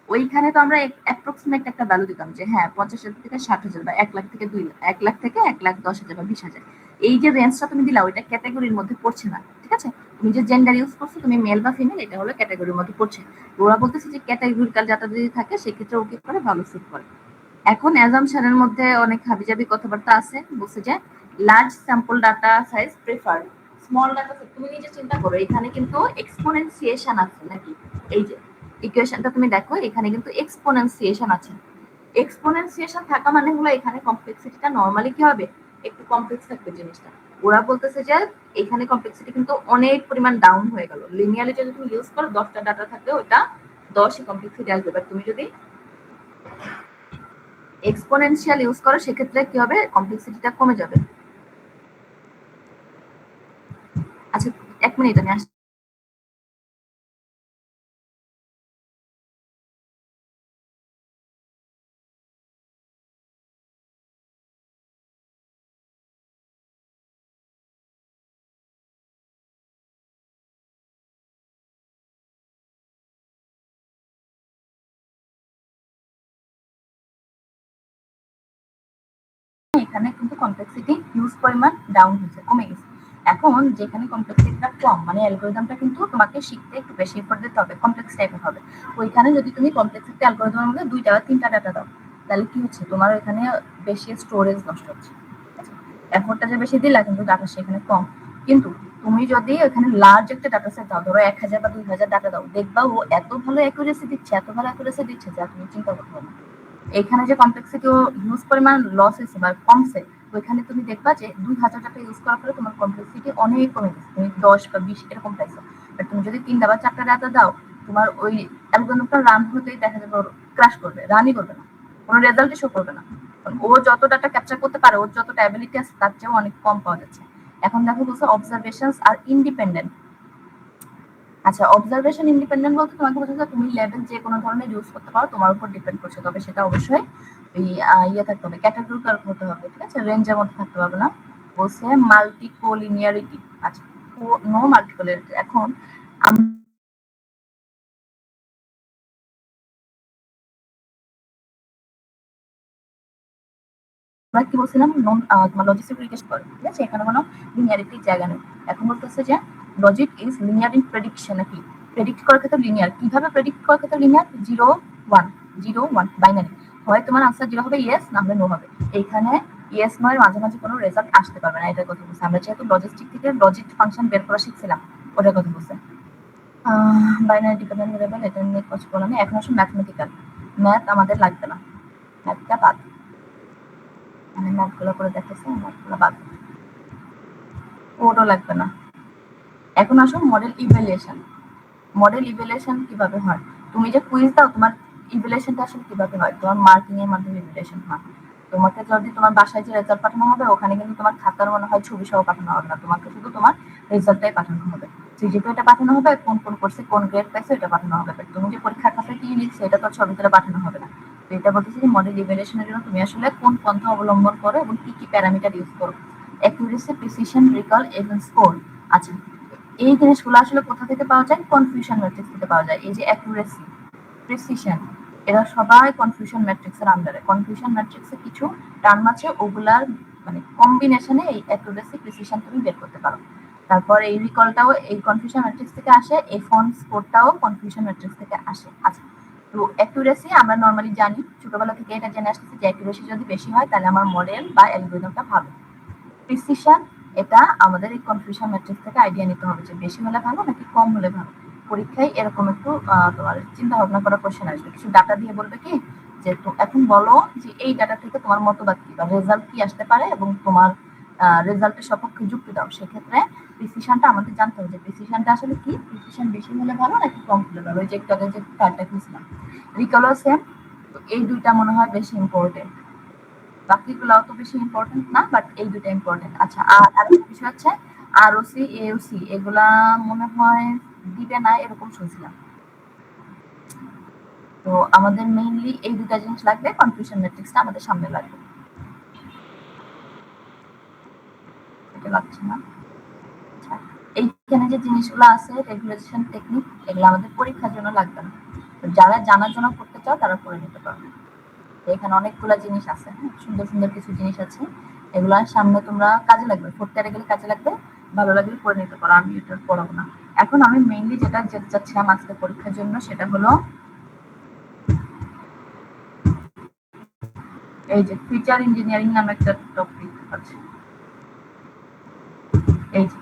ওইখানে তো আমরা অ্যাপ্রক্সিমেট একটা ভ্যালু দিতাম যে হ্যাঁ 50,000 থেকে 60,000 বা 1 লাখ থেকে 2 লাখ, 1 লাখ থেকে 1,10,000 বা 20,000। এই যে রেঞ্জটা তুমি দিলা ওইটা ক্যাটাগরির মধ্যে পড়ছে না, ঠিক আছে। তুমি যে জেন্ডার ইউজ করছো, তুমি মেল বা ফিমেল, এটা হলো ক্যাটাগরির মধ্যে পড়ছে। ওরা বলতেছে যে ক্যাটাগরিক্যাল ডাটা যদি থাকে সেক্ষেত্রে ওকে করে ভালো সুট করে। এখন অ্যাজাম্পশনের মধ্যে অনেক হাবিজাবি কথাবার্তা আছে, বলছে যে large sample data size preferred, small data set. তুমি নিজে চিন্তা করো এখানে কিন্তু এক্সপোনেনসিয়েশন আছে নাকি, এই যে ইকুয়েশনটা তুমি দেখো এখানে কিন্তু এক্সপোনেনসিয়েশন আছে। এক্সপোনেনসিয়েশন থাকা মানে হলো এখানে কমপ্লেক্সিটিটা নরমালি কি হবে, একটু কমপ্লেক্স থাকবে জিনিসটা। ওরা বলতেছে যে এখানে কমপ্লেক্সিটি কিন্তু অনেক পরিমাণ ডাউন হয়ে গেল। লিনিয়ারলি যদি তুমি ইউজ করো 10টা ডাটা থাকলে ওটা 10ই কমপ্লেক্সিটি আসবে, বাট তুমি যদি এক্সপোনেনশিয়াল ইউজ করো সেক্ষেত্রে কি হবে, কমপ্লেক্সিটিটা কমে যাবে। আচ্ছা 1 মিনিট আমি আসছি। এখানে কিন্তু কমপ্লেক্সিটি হিউজ পরিমাণ ডাউন হয়েছে, কমে গেছে। এখন যেখানে কমপ্লেক্সিটিটা কম, মানে অ্যালগরিদমটা কিন্তু তোমাকে শিখতে একটু বেশি এফোর্ট দিতে হবে, কমপ্লেক্স টাইপের হবে। ওইখানে যদি তুমি কমপ্লেক্সিটি অ্যালগরিদমের মধ্যে 2টা বা 3টা ডাটা দাও, তাহলে কি হচ্ছে, তোমার ওইখানে বেশি স্টোরেজ নষ্ট হচ্ছে, ঠিক আছে। এফোর্টটা যে বেশি দিলা কিন্তু ডাটা সেখানে কম। কিন্তু তুমি যদি ওখানে লার্জ একটা ডাটা সেট দাও, ধরো 1,000 বা 2,000 ডাটা দাও, দেখবা ও এত ভালো অ্যাকুরেসি দিচ্ছে, এত ভালো অ্যাকুরেসি দিচ্ছে যা তুমি চিন্তা করতে পারো না। এখানে যে কমপ্লেক্সিটি হিউজ পরিমাণ লস হয়েছে বা কমছে, ওইখানে তুমি দেখবা যে 2,000 টাকা ইউজ করার পরে তোমার কমপ্লেক্সিটি অনেক কমে গেছে, তুমি 10 বা 20 এরকম পাইছো। বাট তুমি যদি 3টা বা 4টা ডাটা দাও, তোমার ওই অ্যালগরিদমটা রান হতেই দেখা যাবে ক্র্যাশ করবে, রানই করবে না, কোনো রেজাল্টই শো করবে না। ও যত ডাটা ক্যাপচার করতে পারে, ওর যত অ্যাবিলিটি আছে তার চেয়েও অনেক কম পাওয়া যাচ্ছে। এখন দেখো বলছে অবজারভেশনস আর ইন্ডিপেন্ডেন্ট। আচ্ছা অবজারভেশন ইন্ডিপেন্ডেন্ট বলতে তোমাকে বোঝাচ্ছে তুমি লেভেল যে কোনো ধরনের ইউজ করতে পারো, তোমার উপর ডিপেন্ড করছে, তবে সেটা অবশ্যই ওই ইয়ে থাকতে হবে, ক্যাটাগরিক্যাল হতে হবে, ঠিক আছে, রেঞ্জের মধ্যে থাকতে পারবে না। বলছে মাল্টিকোলিনিয়ারিটি। আচ্ছা নো মাল্টিকোলিনিয়ারিটি। এখন আমরা কি বলছিলাম, তোমার লজিস্টিক রিকোয়েস্ট করে, ঠিক আছে, এখানে কোনো লিনিয়ারিটির জায়গা নেই। এখন বলতেছে যে logic is linear in prediction. নাকি প্রেডিক্ট করার ক্ষেত্রে লিনিয়ার, কিভাবে প্রেডিক্ট করার ক্ষেত্রে লিনিয়ার, 0 1 0 1 বাইনারি, হয় তোমার আনসার 0 হবে ইয়েস, না হলে নো হবে। এইখানে ইয়েস নো এর মাঝামাঝি কোনো রেজাল্ট আসতে পারবে না, এটার কথা বলছে। আমরা যেহেতু লজিস্টিক থেকে লজিক ফাংশন বের করা শিখছিলাম, ওটার কথা বলছে। বাইনারি ডিপেন্ডেন্ট ভেরিয়েবল, এটা নিয়ে কিছু বলা নেই। এখন আসলে ম্যাথমেটিক্যাল, ম্যাথ আমাদের লাগবে না, ম্যাথটা বাদ, মানে ম্যাথগুলো করে দেখেছে, ম্যাথগুলো বাদ, কোডও লাগবে না। এখন আসো মডেল ইভ্যালুয়েশন। মডেল ইভ্যালুয়েশন কিভাবে হয়, তুমি যে কুইজ দাও তোমার ইভ্যালুয়েশনটা আসলে কিভাবে হয়, তোমার মার্কিং এর মাধ্যমে ইভ্যালুয়েশন হয়। তোমাকে যদি তোমার বাসায় যে রেজাল্ট পাঠানো হবে, ওখানে কিন্তু তোমার খাতার মনে হয় ছবি সহ পাঠানো হবে না, তোমাকে শুধু তোমার রেজাল্টটাই পাঠানো হবে। সিজিপিএটা পাঠানো হবে, কোন কোন কোর্সে কোন গ্রেড পাইছে এটা পাঠানো হবে, বাট তুমি যে পরীক্ষার খাতায় কি লিখছো এটা তো ছবি তুলে পাঠানো হবে না। তো এটা বলতেছি যে মডেল ইভ্যালুয়েশনের জন্য তুমি আসলে কোন পন্থা অবলম্বন করো এবং কি কি প্যারামিটার ইউজ করো, অ্যাকুরেসি, প্রিসিশন, রিকল এবং স্কোর। আচ্ছা এই জিনিসগুলো আসলে কোথা থেকে পাওয়া যায়, কনফিউশন ম্যাট্রিক্স থেকে পাওয়া যায়। এই যে অ্যাকুরেসি, প্রিসিশন, এরা সবাই কনফিউশন ম্যাট্রিক্সের আন্ডারে। কনফিউশন ম্যাট্রিক্সে কিছু টার্ম আছে, ওগুলার মানে কম্বিনেশনে এই অ্যাকুরেসি প্রিসিশন তুমি বের করতে পারো। তারপর এই রিকলটাও এই কনফিউশন ম্যাট্রিক্স থেকে আসে, এই ফন্ট স্কোরটাও কনফিউশন ম্যাট্রিক্স থেকে আসে। আচ্ছা, তো অ্যাকুরেসি আমরা নরমালি জানি, ছোটবেলা থেকে এটা জেনে আসতেছি যে অ্যাকুরেসি যদি বেশি হয় তাহলে আমার মডেল বা অ্যালগরিদমটা ভালো। প্রিসিশন, এটা আমাদের এই কনফিউশন ম্যাট্রিক্স থেকে আইডিয়া নিতে হবে যে বেশি হলে ভালো নাকি কম হলে ভালো। পরীক্ষায় এরকম একটু তোমার চিন্তা ভাবনা করা কোশ্চেন আসবে, কিছু ডাটা দিয়ে বলবে কি যে এখন বলো যে এই ডাটা থেকে তোমার মতবাদ কি বা রেজাল্ট কি আসতে পারে এবং তোমার রেজাল্টের সপক্ষে যুক্তি দাও। সেক্ষেত্রে প্রিসিশনটা আমাদের জানতে হবে যে প্রিসিশনটা আসলে কি, প্রিসিশন বেশি হলে ভালো নাকি কম হলে ভালো। ওই যে একটু আগে যে কার্ডটা খুঁজলাম, রিকলও সেম। তো এই দুইটা মনে হয় বেশি ইম্পর্টেন্ট, বাকিগুলো অত বেশি ইম্পর্টেন্ট না, বাট এই দুটো ইম্পর্টেন্ট। আচ্ছা, আর আরেকটা বিষয় হচ্ছে আরওসি এওসি, এগুলা মনে হয় দিবে না এরকম শুনছিলাম। তো আমাদের মেইনলি এই দুটা জিনিস লাগবে, কনফিউশন ম্যাট্রিক্সটা আমাদের সামনে লাগবে। এটা লাগছে না। আচ্ছা, এইখানে যে জিনিসগুলো আছে রেগুলেশন টেকনিক, এগুলো আমাদের পরীক্ষার জন্য লাগবে না। তো যারা জানার জন্য করতে চাও তারা করে নিতে পারবে। এখানে অনেকগুলা জিনিস আছে, সুন্দর সুন্দর কিছু জিনিস আছে, এগুলা সামনে তোমরা কাজে লাগবে, পড়তে গেলে কাজে লাগবে, ভালো লাগলে পড়ে নিতে পারো। আমি এটা পড়াবো না। এখন আমি মেইনলি যেটা যেতে চাচ্ছিলাম আজকে পরীক্ষার জন্য সেটা হলো এই যে ফিচার ইঞ্জিনিয়ারিং নামে একটা টপিক আছে, এই যে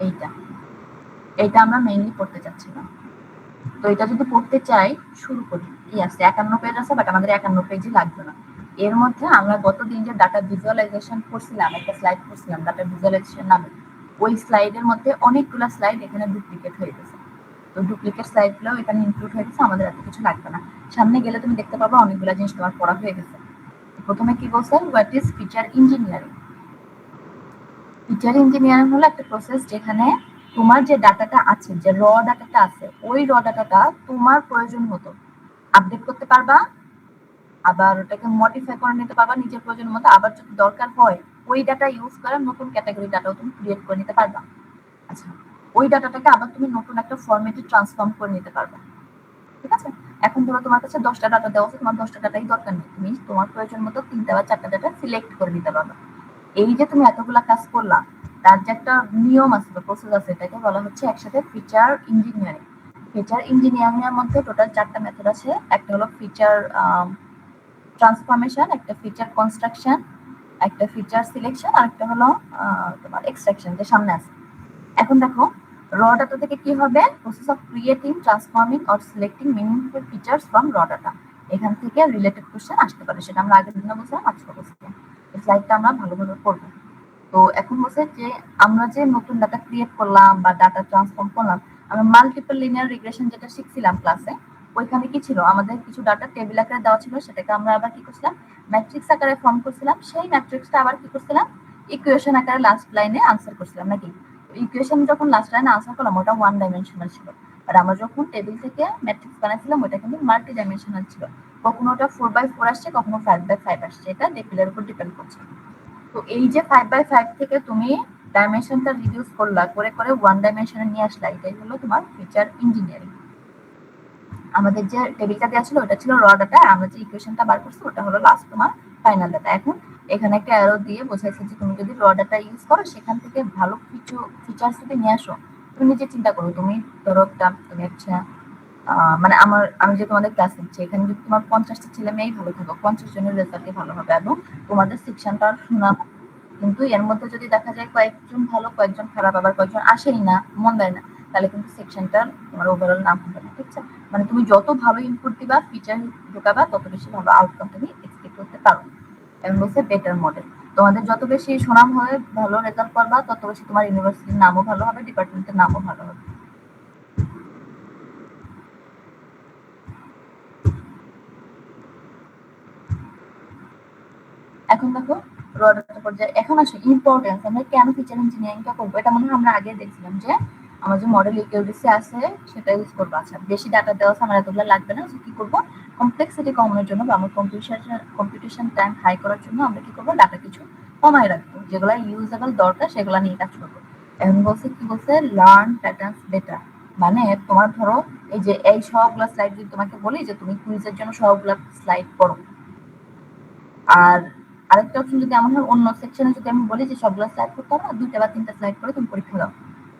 এইটা এইটা আমরা মেইনলি পড়তে চাচ্ছিলাম। তো এটা যদি পড়তে চাই, শুরু করি। কি আছে, 51 পেজ আছে, বাট আমাদের 51 পেজই লাগবে না। এর মধ্যে আমরা গতদিন যে ডাটা ভিজুয়ালাইজেশন করছিলাম, একটা স্লাইড করছিলাম ডাটা ভিজুয়ালাইজেশন নামে, ওই স্লাইডের মধ্যে অনেকগুলো স্লাইড এখানে ডুপ্লিকেট হয়ে গেছে। তো ডুপ্লিকেট স্লাইডগুলো এখানে ইনক্লুড হয়ে গেছে, আমাদের এত কিছু লাগবে না। সামনে গেলে তুমি দেখতে পাবো অনেকগুলো জিনিস তোমার পড়া হয়ে গেছে। প্রথমে কি বলছে, what is feature engineering. Feature engineering হলো একটা প্রসেস যেখানে তোমার যে ডাটাটা আছে, যে র ডাটাটা আছে, ওই র ডাটাটা তোমার প্রয়োজন মতো আপডেট করতে পারবা, আবার ওটাকে মডিফাই করে নিতে পারবা নিজের প্রয়োজন মতো। আবার যদি দরকার হয় ওই ডাটা ইউজ করে নতুন ক্যাটাগরি ডাটাও তুমি ক্রিয়েট করে নিতে পারবা। আচ্ছা, ওই ডাটাটাকে আবার তুমি নতুন একটা ফরম্যাটে ট্রান্সফর্ম করে নিতে পারবা। ঠিক আছে, এখন ধরো তোমার কাছে 10টা ডাটা দেওয়া আছে, তোমার 10টা ডাটাই দরকার নেই, তুমি তোমার প্রয়োজন মতো 3টা বা 4টা ডাটা সিলেক্ট করে নিতে পারবা। এই যে তুমি এতগুলা কাজ করলা, তার যে একটা নিয়ম আছে বা প্রসেস আছে, এটাকে বলা হচ্ছে একসাথে ফিচার ইঞ্জিনিয়ারিং। ফিচার ইঞ্জিনিয়ারিং এর মধ্যে টোটাল 4টা মেথড আছে। একটা হলো ফিচার ট্রান্সফরমেশন, একটা ফিচার কনস্ট্রাকশন, একটা ফিচার সিলেকশন, আর একটা হলো তোমার এক্সট্রাকশন, যে সামনে আছে। এখন দেখো, র ডাটা থেকে কি হবে, process of creating, transforming or selecting meaningful features from র ডাটা। এখান থেকে রিলেটেড কোশ্চেন আসতে পারে, সেটা আমরা আগের দিনে বলছিলাম, আজকে বলছিলাম। এই স্লাইডটা আমরা ভালোভাবে পড়বো। তো এখন বলছে যে আমরা যে নতুন ডাটা ক্রিয়েট করলাম বা ডাটা ট্রান্সফর্ম করলাম, আমরা মাল্টিপল লিনিয়ার রিগ্রেশন যেটা শিখছিলাম ক্লাসে, ওইখানে কি ছিল, আমাদের কিছু ডাটা টেবিল আকারে দেওয়া ছিল, সেটাকে আমরা আবার কি করছিলাম, ম্যাট্রিক্স আকারে ফর্ম করছিলাম। সেই ম্যাট্রিক্সটা আবার কি করছিলাম, ইকুয়েশন আকারে লাস্ট লাইনে আনসার করছিলাম নাকি। ইকুয়েশন যখন লাস্ট লাইনে আনসার করলাম ওটা 1 ডাইমেনশনাল ছিল, আর আমরা যখন টেবিল থেকে ম্যাট্রিক্স বানাইছিলাম ওটা কিন্তু মাল্টি ডাইমেনশনাল ছিল। কখনো ওটা 4x4 আসছে, কখনো 5x5 আসছে, এটা টেবিলের উপর ডিপেন্ড করছে। তো এই যে 5x5 থেকে তুমি ডাইমেনশনটা রিডিউস করলা, করে করে 1 ডাইমেনশনে নিয়ে আসলা, এটাই হলো তোমার ফিচার ইঞ্জিনিয়ারিং। আমাদের যে টেবিলটা দেওয়া ছিল ওটা ছিল র ডাটা, আমরা যে ইকুয়েশনটা বার করছি ওটা হলো লাস্ট তোমার ফাইনাল ডাটা। এখন এখানে একটা অ্যারো দিয়ে বোঝাইছে যে তুমি যদি র ডাটা ইউজ করো, সেখান থেকে ভালো কিছু ফিচার্স যদি নিয়ে আসো, তুমি নিজে চিন্তা করো, তুমি ধরো তুমি একটা মানে আমি যে তোমাদের ক্লাস নিচ্ছি, এখানে যদি তোমার 50টা ছেলে মেয়েই ভালো থাকো, 50 জনের রেজাল্টই ভালো হবে এবং তোমাদের সেকশনটা শোনা। কিন্তু এর মধ্যে যদি দেখা যায় কয়েকজন ভালো কয়েকজন খারাপ, আবার কয়েকজন আসেই না, মন দেয় না, তাহলে কিন্তু সেকশনটার তোমার ওভারঅল নাম হবে না। ঠিক আছে, মানে তুমি যত ভালো ইনপুট দিবা, ফিচার ঢোকাবা, তত বেশি ভালো আউটকাম তুমি এক্সপেক্ট করতে পারো। এবং বলছে বেটার মডেল, তোমাদের যত বেশি সুনাম হয়ে ভালো রেজাল্ট করবা, তত বেশি তোমার ইউনিভার্সিটির নামও ভালো হবে, ডিপার্টমেন্টের নামও ভালো হবে। এখন দেখো রডাটা পর্যায়ে, এখন আসো ইম্পর্টেন্স, আমরা কেন ফিচার ইঞ্জিনিয়ারিংটা করবো। এটা মনে হয় আমরা আগে দেখছিলাম যে আমার যে মডেল ইকিউডিসি আছে সেটা ইউজ করবো। আচ্ছা, বেশি ডাটা দেওয়া আছে, আমার এতগুলো লাগবে না, কি করবো, কমপ্লেক্সিটি কমানোর জন্য বা আমার কম্পিউটেশন টাইম হাই করার জন্য আমরা কি করবো, ডাটা কিছু কমায় রাখবো, যেগুলো ইউজেবল দরকার সেগুলো নিয়ে কাজ করবো। এখন বলছে কি বলছে, লার্ন প্যাটার্নস বেটার। মানে তোমার ধরো এই যে এই সবগুলা স্লাইড যদি তোমাকে বলি যে তুমি কুইজের জন্য সবগুলা স্লাইড পড়ো, আর আরেকটা অপশন যদি এমন হয় অন্য সেকশনে যদি আমি বলি যে সবগুলা স্লাইড করতে হবে না, 2টা বা 3টা স্লাইড করে তুমি পরীক্ষা দাও,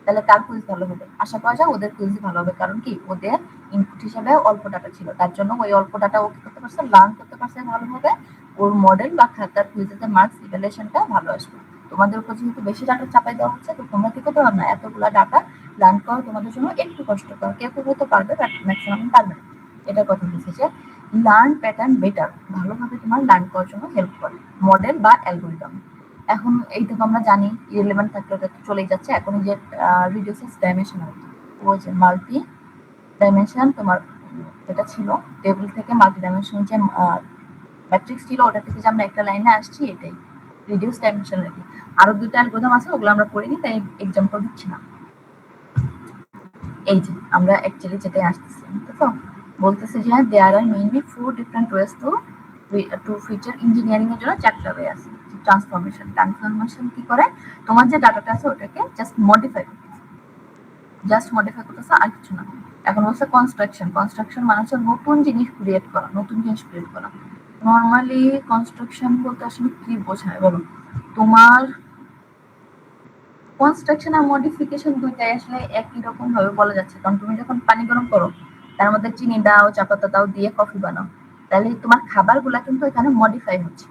তাহলে কার কুইজ ভালো হবে? আশা করা যায় ওদের কুইজই ভালো হবে, কারণ কি ওদের ইনপুট হিসেবে অল্প ডাটা ছিল, তার জন্য ওই অল্প ডাটা ও কি করতে পারছে, লার্ন করতে পারছে ভালোভাবে, ওর মডেল বা খাতার কুইজের মার্কস ইভ্যালুয়েশনটা ভালো আসবে। তোমাদের উপর যেহেতু বেশি ডাটা চাপাই দেওয়া হচ্ছে, তো তোমরা কি করতে পারবে না, এতগুলা ডাটা লার্ন করা তোমাদের জন্য একটু কষ্টকর, কেউ কেউ হয়তো পারবে বাট ম্যাক্সিমাম পারবে না। এটা কথা বলছি যে লার্ন প্যাটার্ন বেটার, ভালোভাবে তোমার লার্ন করার জন্য হেল্প করে মডেল বা অ্যালগোরিদম। এখন এইটা তো আমরা জানি ইরেলেভেন্ট থাকলে ওটা তো চলেই যাচ্ছে। এখন এই যে রিডিউসেস ডাইমেনশনাল, ও যে মাল্টি ডাইমেনশন তোমার যেটা ছিল টেবিল থেকে মাল্টি ডাইমেনশন যে ম্যাট্রিক্স ছিল ওটা থেকে যে আমরা একটা লাইনে আসছি, এটাই রিডিউস ডাইমেনশনালিটি। আরো দুটো অ্যালগোরিদম আছে, ওগুলো আমরা পড়িনি তাই এক্সাম্পল দিচ্ছি না। এই যে আমরা অ্যাকচুয়ালি যেটাই আসতেছি, তো বলতেছে যে there are mainly 4 different ways to feature engineering এর জন্য 4টা ওয়ে আছে। ট্রান্সফরমেশন কি করে, তোমার যে ডাটাটা আছে ওটাকে জাস্ট মডিফাই করতেছে আর কিছু না। এখন হচ্ছে কনস্ট্রাকশন মানে হচ্ছে নতুন জিনিস ক্রিয়েট করা। নর্মালি কনস্ট্রাকশন বলতে আসলে কি বোঝায় বলো? তোমার কনস্ট্রাকশন আর মডিফিকেশন দুইটাই আসলে একই রকম ভাবে বলা যাচ্ছে, কারণ তুমি যখন পানি গরম করো তার মধ্যে চিনি দাও, চা পাতা দাও, দিয়ে কফি বানাও, তাহলে তোমার খাবারগুলা কিন্তু এখানে মডিফাই হচ্ছে।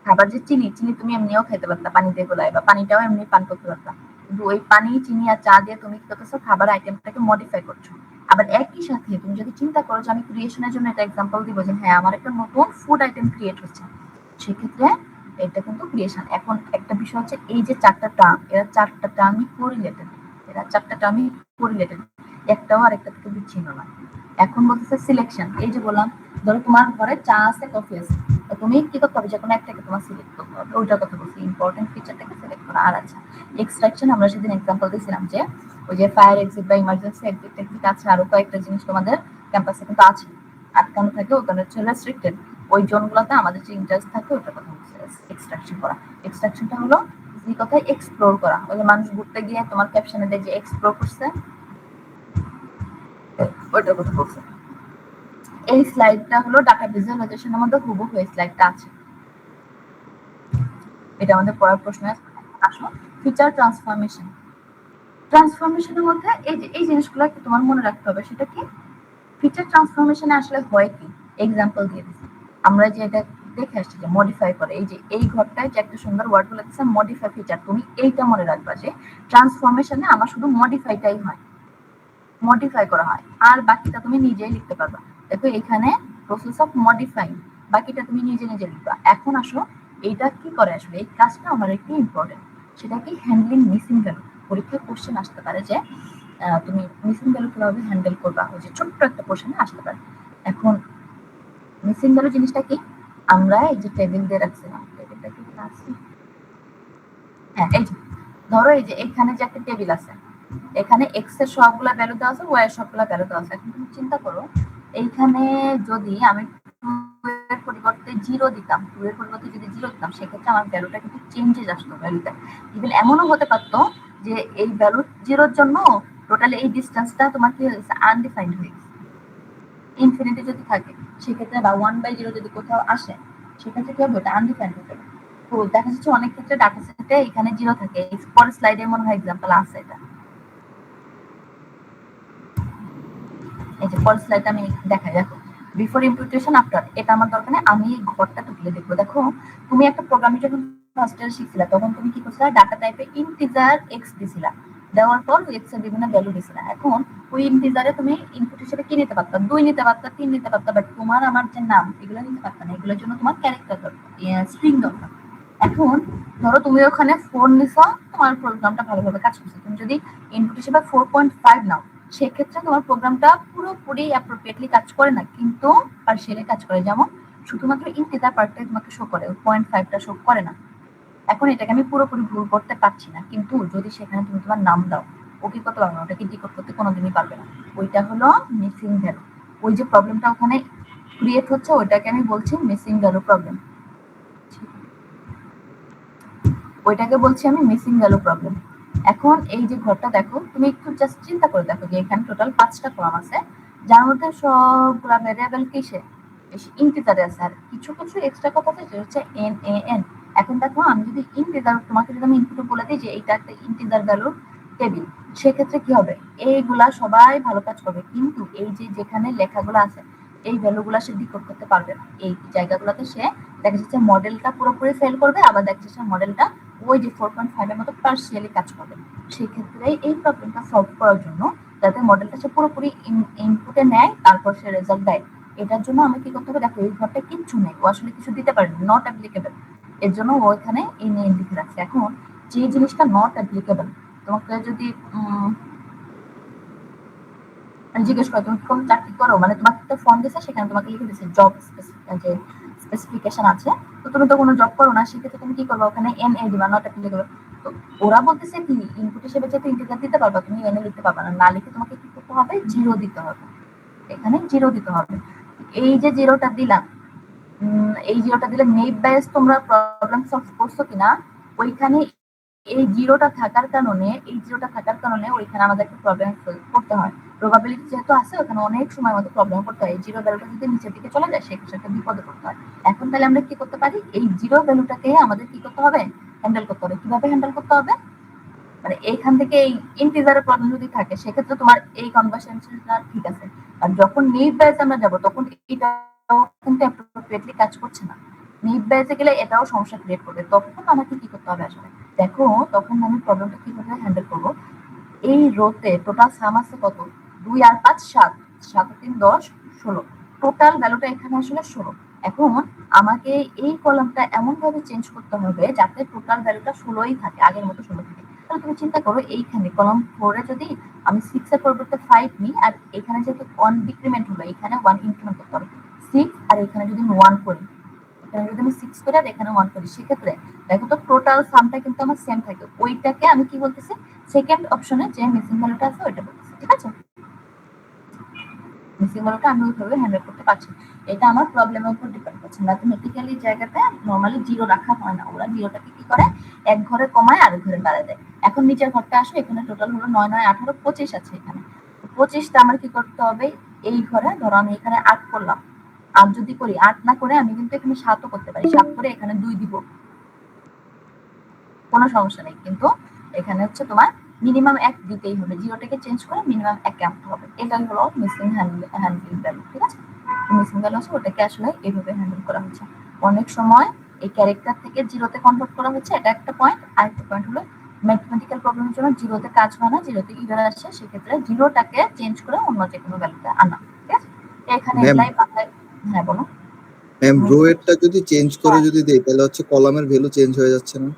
খাবার যে চিনি তুমি এমনিও খেতে পারতা পানি দিয়ে গোলায়, বা পানিটাও এমনি পান করতে পারতা, কিন্তু ওই পানি, চিনি আর চা দিয়ে তুমি কি করতেছো, খাবার আইটেমটাকে মডিফাই করছো। আবার একই সাথে তুমি যদি চিন্তা করো যে আমি ক্রিয়েশনের জন্য একটা এক্সাম্পল দিব যে হ্যাঁ আমার একটা নতুন ফুড আইটেম ক্রিয়েট হচ্ছে, সেক্ষেত্রে এটা কিন্তু ক্রিয়েশন। এখন একটা বিষয় হচ্ছে এই যে 4টা টার্ম, এরা 4টা টার্মই কোরিলেটেড, একটাও আরেকটা থেকে বিচ্ছিন্ন না। এখন বলতেছে সিলেকশন, এই যে বললাম ধরো তোমার ঘরে চা আছে, কফি আছে, তো তুমি কি করতে হবে, যে কোনো একটাকে তোমার সিলেক্ট করতে হবে, ওইটার কথা বলছি, ইম্পর্টেন্ট ফিচারটাকে সিলেক্ট করা। আর আচ্ছা এক্সট্রাকশন, আমরা সেদিন এক্সাম্পল দিয়েছিলাম যে ওই যে ফায়ার এক্সিট বা ইমার্জেন্সি এক্সিট টেকনিক আছে, আরো কয়েকটা জিনিস তোমাদের ক্যাম্পাসে কিন্তু আছে, আটকানো থাকে, ওখানে হচ্ছে রেস্ট্রিক্টেড, ওই জোনগুলোতে আমাদের যে ইন্টারেস্ট থাকে ওটার কথা বলছে এক্সট্রাকশন করা। এক্সট্রাকশনটা হলো যে কথায় এক্সপ্লোর করা, ওই যে মানুষ ঘুরতে গিয়ে তোমার ক্যাপশনে দেয় যে এক্সপ্লোর করছে, ওইটার কথা বলছে। এই স্লাইডটা হলো ডাটা ভিজুয়ালাইজেশনের মধ্যে হুবহু এই স্লাইডটা আছে, এটা আমাদের পড়ার প্রশ্ন। আসো ফিচার ট্রান্সফরমেশনের মধ্যে এই যে এই জিনিসগুলো একটু তোমার মনে রাখতে হবে, সেটা কি ফিচার ট্রান্সফরমেশনে আসলে হয় কি, এক্সাম্পল দিয়ে দিচ্ছি। আমরা যে এটা দেখে আসছি যে মডিফাই করে, এই যে এই ঘরটায় যে একটা সুন্দর ওয়ার্ড বলে দিচ্ছে মডিফাই ফিচার, তুমি এইটা মনে রাখবা যে ট্রান্সফরমেশনে আমার শুধু মডিফাইটাই হয়, মডিফাই করা হয়, আর বাকিটা তুমি নিজেই লিখতে পারবা। দেখো এখানে প্রসেস অফ মডিফাইং, বাকিটা তুমি নিজে লিখবা। এখন আসো এইটা কি করে, আসলে এই কাজটা আমার একটু ইম্পর্টেন্ট, সেটা কি হ্যান্ডলিং মিসিং ভ্যালু। পরীক্ষায় কোশ্চেন আসতে পারে যে তুমি মিসিং ভ্যালু কিভাবে হ্যান্ডেল করবা, ওই যে ছোট্ট একটা কোশ্চেনে আসতে পারে। এখন মিসিং ভ্যালু জিনিসটা কি, আমরা এই যে টেবিল দিয়ে রাখছিলাম, টেবিলটা কি আছে, হ্যাঁ এই যে ধরো এই যে এখানে যে একটা টেবিল আছে, এখানে এক্স এর সবগুলা ভ্যালু দেওয়া আছে, ওয়াই এর সবগুলা ভ্যালু দেওয়া আছে। এখন তুমি চিন্তা করো এইখানে যদি আমি 2 এর পরিবর্তে 0 দিতাম, 2 এর পরিবর্তে যদি 0 দিতাম, সেক্ষেত্রে আমার ভ্যালুটা কিন্তু চেঞ্জেস আসতো ভ্যালুতে। ইভেন এমনও হতে পারতো যে এই ভ্যালু 0 এর জন্য টোটালি এই ডিসটেন্সটা তোমার কি হয়ে গেছে, আনডিফাইন্ড হয়ে গেছে। ইনফিনিটি যদি থাকে সেক্ষেত্রে, বা 1/0 যদি কোথাও আসে, সেক্ষেত্রে কি হবে, ওটা আনডিফাইন্ড হয়ে যাবে। তো দেখা যাচ্ছে অনেক ক্ষেত্রে ডাটা সেটে এখানে 0 থাকে, পরের স্লাইডে মনে হয় এক্সাম্পল আছে এটা, এই যে পরের স্লাইডটা আমি দেখাই। দেখো বিফোর ইম্পুটেশন আফটার, এটা আমার দরকার নেই, আমি এই ঘরটা টুকলে দেখবো। দেখো তুমি একটা প্রোগ্রামিং যখন ফার্স্ট ইয়ার শিখছিলা তখন তুমি কি করছিলা, ডাটা টাইপে ইন্টিজার এক্স দিছিলা, দেওয়ার পর এক্স এর বিভিন্ন ভ্যালু দিছিলা। এখন ওই ইন্টিজারে তুমি ইনপুট হিসেবে কি নিতে পারতা, 2 নিতে পারতা, 3 নিতে পারতা, বাট তোমার আমার যে নাম এগুলো নিতে পারতা না, এগুলোর জন্য তোমার ক্যারেক্টার দরকার, স্ট্রিং দরকার। এখন ধরো তুমি ওখানে 4 নিছো, তোমার প্রোগ্রামটা ভালোভাবে কাজ করছে। তুমি যদি ইনপুট হিসেবে 4.5 নাও, সেক্ষেত্রে তোমার প্রোগ্রামটা পুরোপুরি অ্যাপ্রোপ্রিয়েটলি কাজ করে না, কিন্তু পার্শিয়ালি কাজ করে। যেমন শুধুমাত্র ইন্টিজার পার্টটাই তোমাকে শো করে, 0.5টা শো করে না। এখন এটাকে আমি পুরোপুরি ভুল করতে পারছি না, কিন্তু যদি সেখানে তুমি তোমার নাম দাও, ও কি করতে পারবে না, ওটাকে ডিকোড করতে কোনোদিনই পারবে না। ওইটা হলো মিসিং ভ্যালু। ওই যে প্রবলেমটা ওখানে ক্রিয়েট হচ্ছে, ওইটাকে আমি বলছি মিসিং ভ্যালু প্রবলেম, ওইটাকে বলছি আমি মিসিং ভ্যালু প্রবলেম। এখন এই যে ঘরটা দেখো, তুমি একটু জাস্ট চিন্তা করে দেখো যে এখানে টোটাল 5টা কলাম আছে, যার মধ্যে সবগুলা ভেরিয়েবল কিসে ইন্টিজারে আছে, আর কিছু কিছু এক্সট্রা কথা আছে যেটা হচ্ছে এন এ এন। এখন দেখো আমি যদি ইন্টিজার, তোমাকে যদি আমি ইনপুটে বলে দিই যে এইটা একটা ইন্টিজার ভ্যালুর টেবিল, সেক্ষেত্রে কি হবে, এইগুলা সবাই ভালো কাজ করবে, কিন্তু এই যে যেখানে লেখাগুলো আছে এই ভ্যালুগুলা সে ডিকোড করতে পারবে না। এই জায়গাগুলোতে সে দেখা যাচ্ছে মডেলটা পুরোপুরি ফেল করবে, আবার দেখা যাচ্ছে মডেলটা ওই যে 4.5 এর মতো পার্সিয়ালি কাজ করবে। সেক্ষেত্রে এই প্রবলেমটা সলভ করার জন্য, যাতে মডেলটা সে পুরোপুরি ইনপুটে নেয় তারপর সে রেজাল্ট দেয়, এটার জন্য আমি কি করতে হবে, দেখো এই ঘরটা কিচ্ছু নেই, ও আসলে কিছু দিতে পারেনি, নট অ্যাপ্লিকেবল, এর জন্য ও এখানে এই নিয়ে লিখে রাখছে। এখন যে জিনিসটা নট অ্যাপ্লিকেবল, তোমাকে যদি জিজ্ঞেস করো তুমি কোন চাকরি করো, মানে তোমাকে একটা ফর্ম দিয়েছে, সেখানে তোমাকে লিখে দিয়েছে জব যে স্পেসিফিকেশন আছে, তো তুমি তো কোনো জব করো না, সেক্ষেত্রে তুমি কি করবে, ওখানে এন এ দিবা, নট অ্যাপ্লিকেবল। তো ওরা বলতেছে কি ইনপুট হিসেবে যেহেতু ইন্টিজার দিতে পারবা, তুমি এন এ লিখতে পারবা না, না লিখে তোমাকে কি করতে হবে, জিরো দিতে হবে, এখানে জিরো দিতে হবে। এই যে জিরোটা দিলাম, এই জিরোটা দিলে নেট বেস তোমরা প্রবলেম সলভ করছো কিনা, ওইখানে এই জিরোটা থাকার কারণে, ওইখানে আমাদের একটা প্রবলেম করতে হয়, প্রবাবিলিটি যেহেতু আছে ওখানে অনেক সময় আমাদের প্রবলেম করতে হয়, জিরো ভ্যালুটা যদি নিচের দিকে চলে যায় সেক্ষেত্রে বিপদে পড়তে হয়। এখন তাহলে আমরা কি করতে পারি, এই জিরো ভ্যালুটাকে আমাদের কি করতে হবে, হ্যান্ডেল করতে হবে। কিভাবে হ্যান্ডেল করতে হবে, মানে এইখান থেকে এই ইন্টিজারের প্রবলেম যদি থাকে সেক্ষেত্রে তোমার এই কনভার্সেশনটা ঠিক আছে, আর যখন নিট বেস আমরা যাব তখন এটা কিন্তু অ্যাপ্রোপ্রিয়েটলি কাজ করছে না, নিট বেসে গেলে এটাও সমস্যা ক্রিয়েট করবে। তখন আমাকে কি করতে হবে আসলে, দেখো তখন আমি প্রবলেমটা কিভাবে হ্যান্ডেল করবো। এই রোতে টোটাল সাম আছে কত, 2 আর 5 7, 7 আর 3 10 16, টোটাল ভ্যালুটা এখানে আসলে 16। এখন আমাকে এই কলামটা এমন ভাবে চেঞ্জ করতে হবে যাতে টোটাল ভ্যালুটা 16ই থাকে, আগের মতো 16 থাকে। তাহলে তুমি চিন্তা করো, এইখানে কলাম 4 এ যদি আমি 6 এর পরিবর্তে 5 নিই, আর এখানে যেহেতু 1 ডিক্রিমেন্ট হলো, এখানে 1 ইনক্রিমেন্ট করতে হবে 6, আর এখানে যদি আমি 1 করি, এখানে যদি আমি 6 করি আর এখানে 1 করি, সেক্ষেত্রে দেখো তো টোটাল সামটা কিন্তু আমার সেম থাকে। ওইটাকে আমি কি বলতেছি, সেকেন্ড অপশনে যে মিসিং ভ্যালুটা আছে ওইটা বলতেছি, ঠিক আছে। মিসিং ভ্যালুটা আমি ওইভাবে হ্যান্ডেল করতে পারছি, এটা আমার প্রবলেমের উপর ডিপেন্ড করছে। ম্যাথমেটিক্যালি জায়গাতে নরমালি জিরো রাখা হয় না, ওরা জিরোটাকে কি করে এক ঘরে কমায় আরেক ঘরে বাড়ায় দেয়। এখন নিচের ঘরটা আসো, এখানে টোটাল হলো 9 9 18 25 আছে, এখানে 25টা আমার কি করতে হবে, এই ঘরে ধরো আমি এখানে 8 করলাম, আর যদি করি 8 না করে আমি কিন্তু এখানে 7ও করতে পারি, 7 করে এখানে 2 দিব, কোনো সমস্যা নেই। কিন্তু এখানে হচ্ছে তোমার মিনিমাম 1 দিতেই হবে, জিরোটাকে চেঞ্জ করে মিনিমাম 1 আনতে হবে, এটাই হলো মিসিং হ্যান্ডলিং ভ্যালু, ঠিক আছে। মিসিং ভ্যালু আছে ওটাকে আসলে এইভাবে হ্যান্ডেল করা হচ্ছে। অনেক সময় এই ক্যারেক্টার থেকে জিরোতে কনভার্ট করা হচ্ছে, এটা একটা পয়েন্ট। আরেকটা পয়েন্ট হলো ম্যাথমেটিক্যাল প্রবলেমের জন্য জিরোতে কাজ হয় না, জিরোতে এরর আসে, সেক্ষেত্রে জিরোটাকে চেঞ্জ করে অন্য যে কোনো ভ্যালুতে আনা, ঠিক আছে। এখানে ম্যাম এপ্লাই পাতায়, হ্যাঁ বলো। ম্যাম রো এরটা যদি চেঞ্জ করে যদি দেই তাহলে হচ্ছে কলামের ভ্যালু চেঞ্জ হয়ে যাচ্ছে না?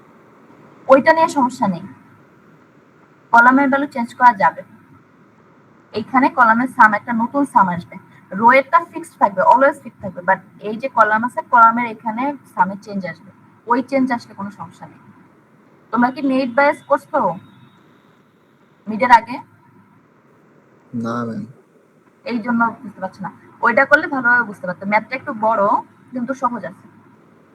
ওইটা নিয়ে সমস্যা নেই, কলামের ভ্যালু চেঞ্জ করা যাবে। এইখানে কলামের সাম একটা নতুন সাম আসবে, রো এরটা ফিক্সড থাকবে, অলওয়েজ ফিক্সড থাকবে, বাট এই যে কলাম আছে কলামের এখানে সামের চেঞ্জ আসবে, ওই চেঞ্জ আসলে কোনো সমস্যা নেই। তোমরা কি নেট বায়াস করছো মিডের আগে? না ম্যাম। এই জন্য বুঝতে পারছো না, ওইটা করলে ভালোভাবে বুঝতে পারতো। ম্যাথটা একটু বড় কিন্তু সহজ আছে,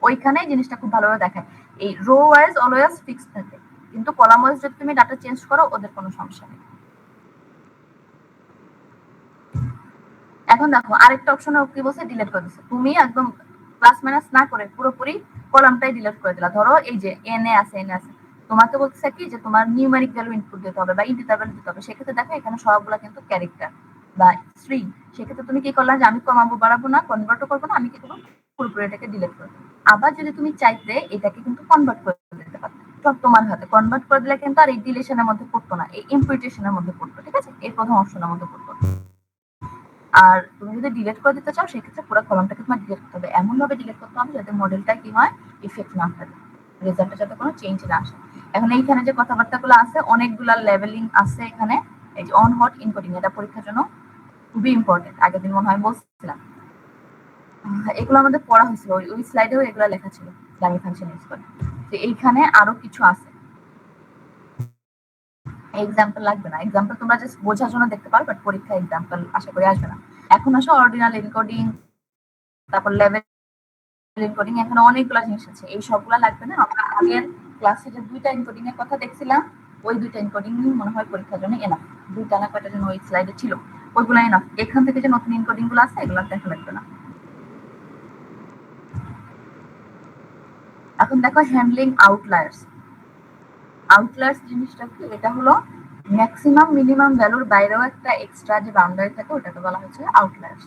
ওইখানে জিনিসটা খুব ভালোভাবে দেখায়। এই রো ওয়াইজ অলওয়েজ ফিক্সড থাকে, কিন্তু কলাম ওয়াইজ যদি তুমি ডাটা চেঞ্জ করো ওদের কোনো সমস্যা নেই। এখন দেখো আরেকটা অপশনে কি বলছে, ডিলিট করে দিচ্ছে। তুমি একদম প্লাস মাইনাস না করে পুরোপুরি কলামটাই ডিলিট করে দিলা। ধরো এই যে এন এ আছে, তোমাকে বলছে কি যে তোমার নিউমেরিক ভ্যালু ইনপুট দিতে হবে বা ইন্টিজার ভ্যালু দিতে হবে, সেক্ষেত্রে দেখো এখানে সবগুলো কিন্তু ক্যারেক্টার বা স্ট্রিং। সেক্ষেত্রে তুমি কি করলা যে আমি কমাবো বাড়াবো না, কনভার্টও করবো না, আমি কি করবো পুরোপুরি এটাকে ডিলিট করবো। আবার যদি তুমি চাইতে এটাকে কিন্তু কনভার্ট করে দিতে পারো, সব তোমার হাতে। কনভার্ট করে দিলে কিন্তু আর এই ডিলিশনের মধ্যে পড়তো না, এই ইম্পুটেশনের মধ্যে পড়তো, ঠিক আছে, এই প্রথম অপশনের মধ্যে পড়তো। আর তুমি যদি ডিলিট করে দিতে চাও সেক্ষেত্রে পুরো কলামটাকে তোমার ডিলিট করতে হবে, এমন ভাবে ডিলিট করতে হবে যাতে মডেলটা কি হয়, ইফেক্ট না থাকে, রেজাল্টে যাতে কোনো চেঞ্জ না আসে। এখন এইখানে যে কথাবার্তাগুলো আছে, অনেকগুলা লেভেলিং আছে এখানে। এই যে অন হট ইনকোডিং, এটা পরীক্ষার জন্য খুবই ইম্পর্টেন্ট, আগের দিন মনে হয় বলছিলাম। এগুলো আমাদের পড়া হয়েছিল, ওই স্লাইডেও এগুলো লেখা ছিল, ডামি ফাংশন ইউজ করে। তো এইখানে আরো কিছু আছে, এক্সাম্পল লাগবে না, এক্সাম্পল তোমরা জাস্ট বোঝার জন্য দেখতে পারো, বাট পরীক্ষা এক্সাম্পল আশা করি আসবে না। এখন আসো অর্ডিনাল এনকোডিং, তারপর লেভেল এনকোডিং, এখানে অনেকগুলো জিনিস আছে, এই সবগুলা লাগবে না। আমরা আগের ক্লাসে যে দুইটা এনকোডিং এর কথা দেখছিলাম, ওই দুইটা এনকোডিং মনে হয় পরীক্ষার জন্য এনাফ। দুইটা না কয়টা যেন ওই স্লাইডে ছিল, ওইগুলো এনাফ। এখান থেকে যে নতুন এনকোডিং গুলো আছে এগুলো দেখা লাগবে না। এখন দেখো হ্যান্ডলিং আউটলায়ার্স। আউটলায়ার্স জিনিসটা কি? এটা হলো ম্যাক্সিমাম মিনিমাম ভ্যালুর বাইরেও একটা এক্সট্রা যে বাউন্ডারি থাকে ওটাকে বলা হচ্ছে আউটলায়ার্স।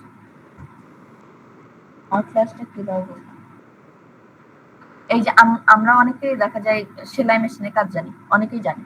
আউটলায়ার্সটা কিভাবে বলবো? এই যে আমরা অনেকেই দেখা যায় সেলাই মেশিনে কাজ জানি, অনেকেই জানি।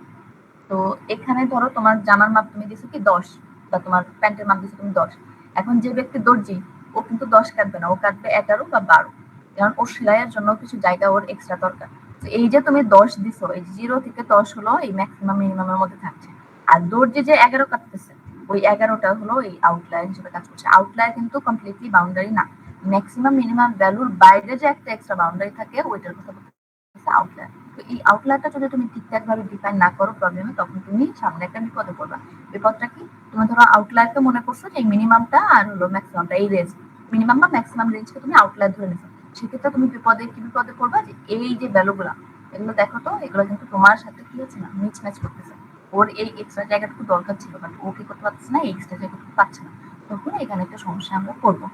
তো এখানে ধরো তোমার জামার মাপ তুমি দিছো কি 10, বা তোমার প্যান্টের মাপ দিছো তুমি 10। এখন যে ব্যক্তি দর্জি ও কিন্তু 10 কাটবে না, ও কাটবে 11 বা 12, কারণ ওর সেলাইয়ের জন্য কিছু জায়গা ওর এক্সট্রা দরকার। তো এই যে তুমি 10 দিছো, এই 0 থেকে 10 হলো এই ম্যাক্সিমাম মিনিমামের মধ্যে থাকছে। আর দর্জি যে 11 কাটতেছে, ওই 11টা হলো এই আউটলায়ার হিসেবে কাজ করছে। আউটলায়ার কিন্তু কমপ্লিটলি বাউন্ডারি না, ম্যাক্সিমাম মিনিমাম ভ্যালুর বাইরে যে একটা এক্সট্রা বাউন্ডারি থাকে ওইটার কথা বলতেছে আউটলায়ার। তো এই আউটলায়ারটা যদি তুমি ঠিকঠাক ভাবে ডিফাইন না করো প্রবলেমে, তখন তুমি সামনে একটা বিপদে পড়বা। বিপদটা কি? তুমি ধরো আউটলায়ারকে মনে করছো যে মিনিমামটা আর হলো ম্যাক্সিমামটা, এই রেঞ্জ মিনিমাম বা ম্যাক্সিমাম রেঞ্জকে তুমি আউটলায়ার ধরে নিছো। সেক্ষেত্রে তুমি বিপদে পড়বা যে এই যে ভ্যালুগুলা, এগুলো দেখো তো, এগুলো কিন্তু তোমার সাথে কি হচ্ছে না, মিস ম্যাচ করতেছে। ওর এই এক্সট্রা জায়গাটুকু দরকার ছিল, বাট ও কি করতে পারছে না, এই এক্সট্রা জায়গাটুকু পাচ্ছে না। তখন এখানে একটা সমস্যা আমরা করবো।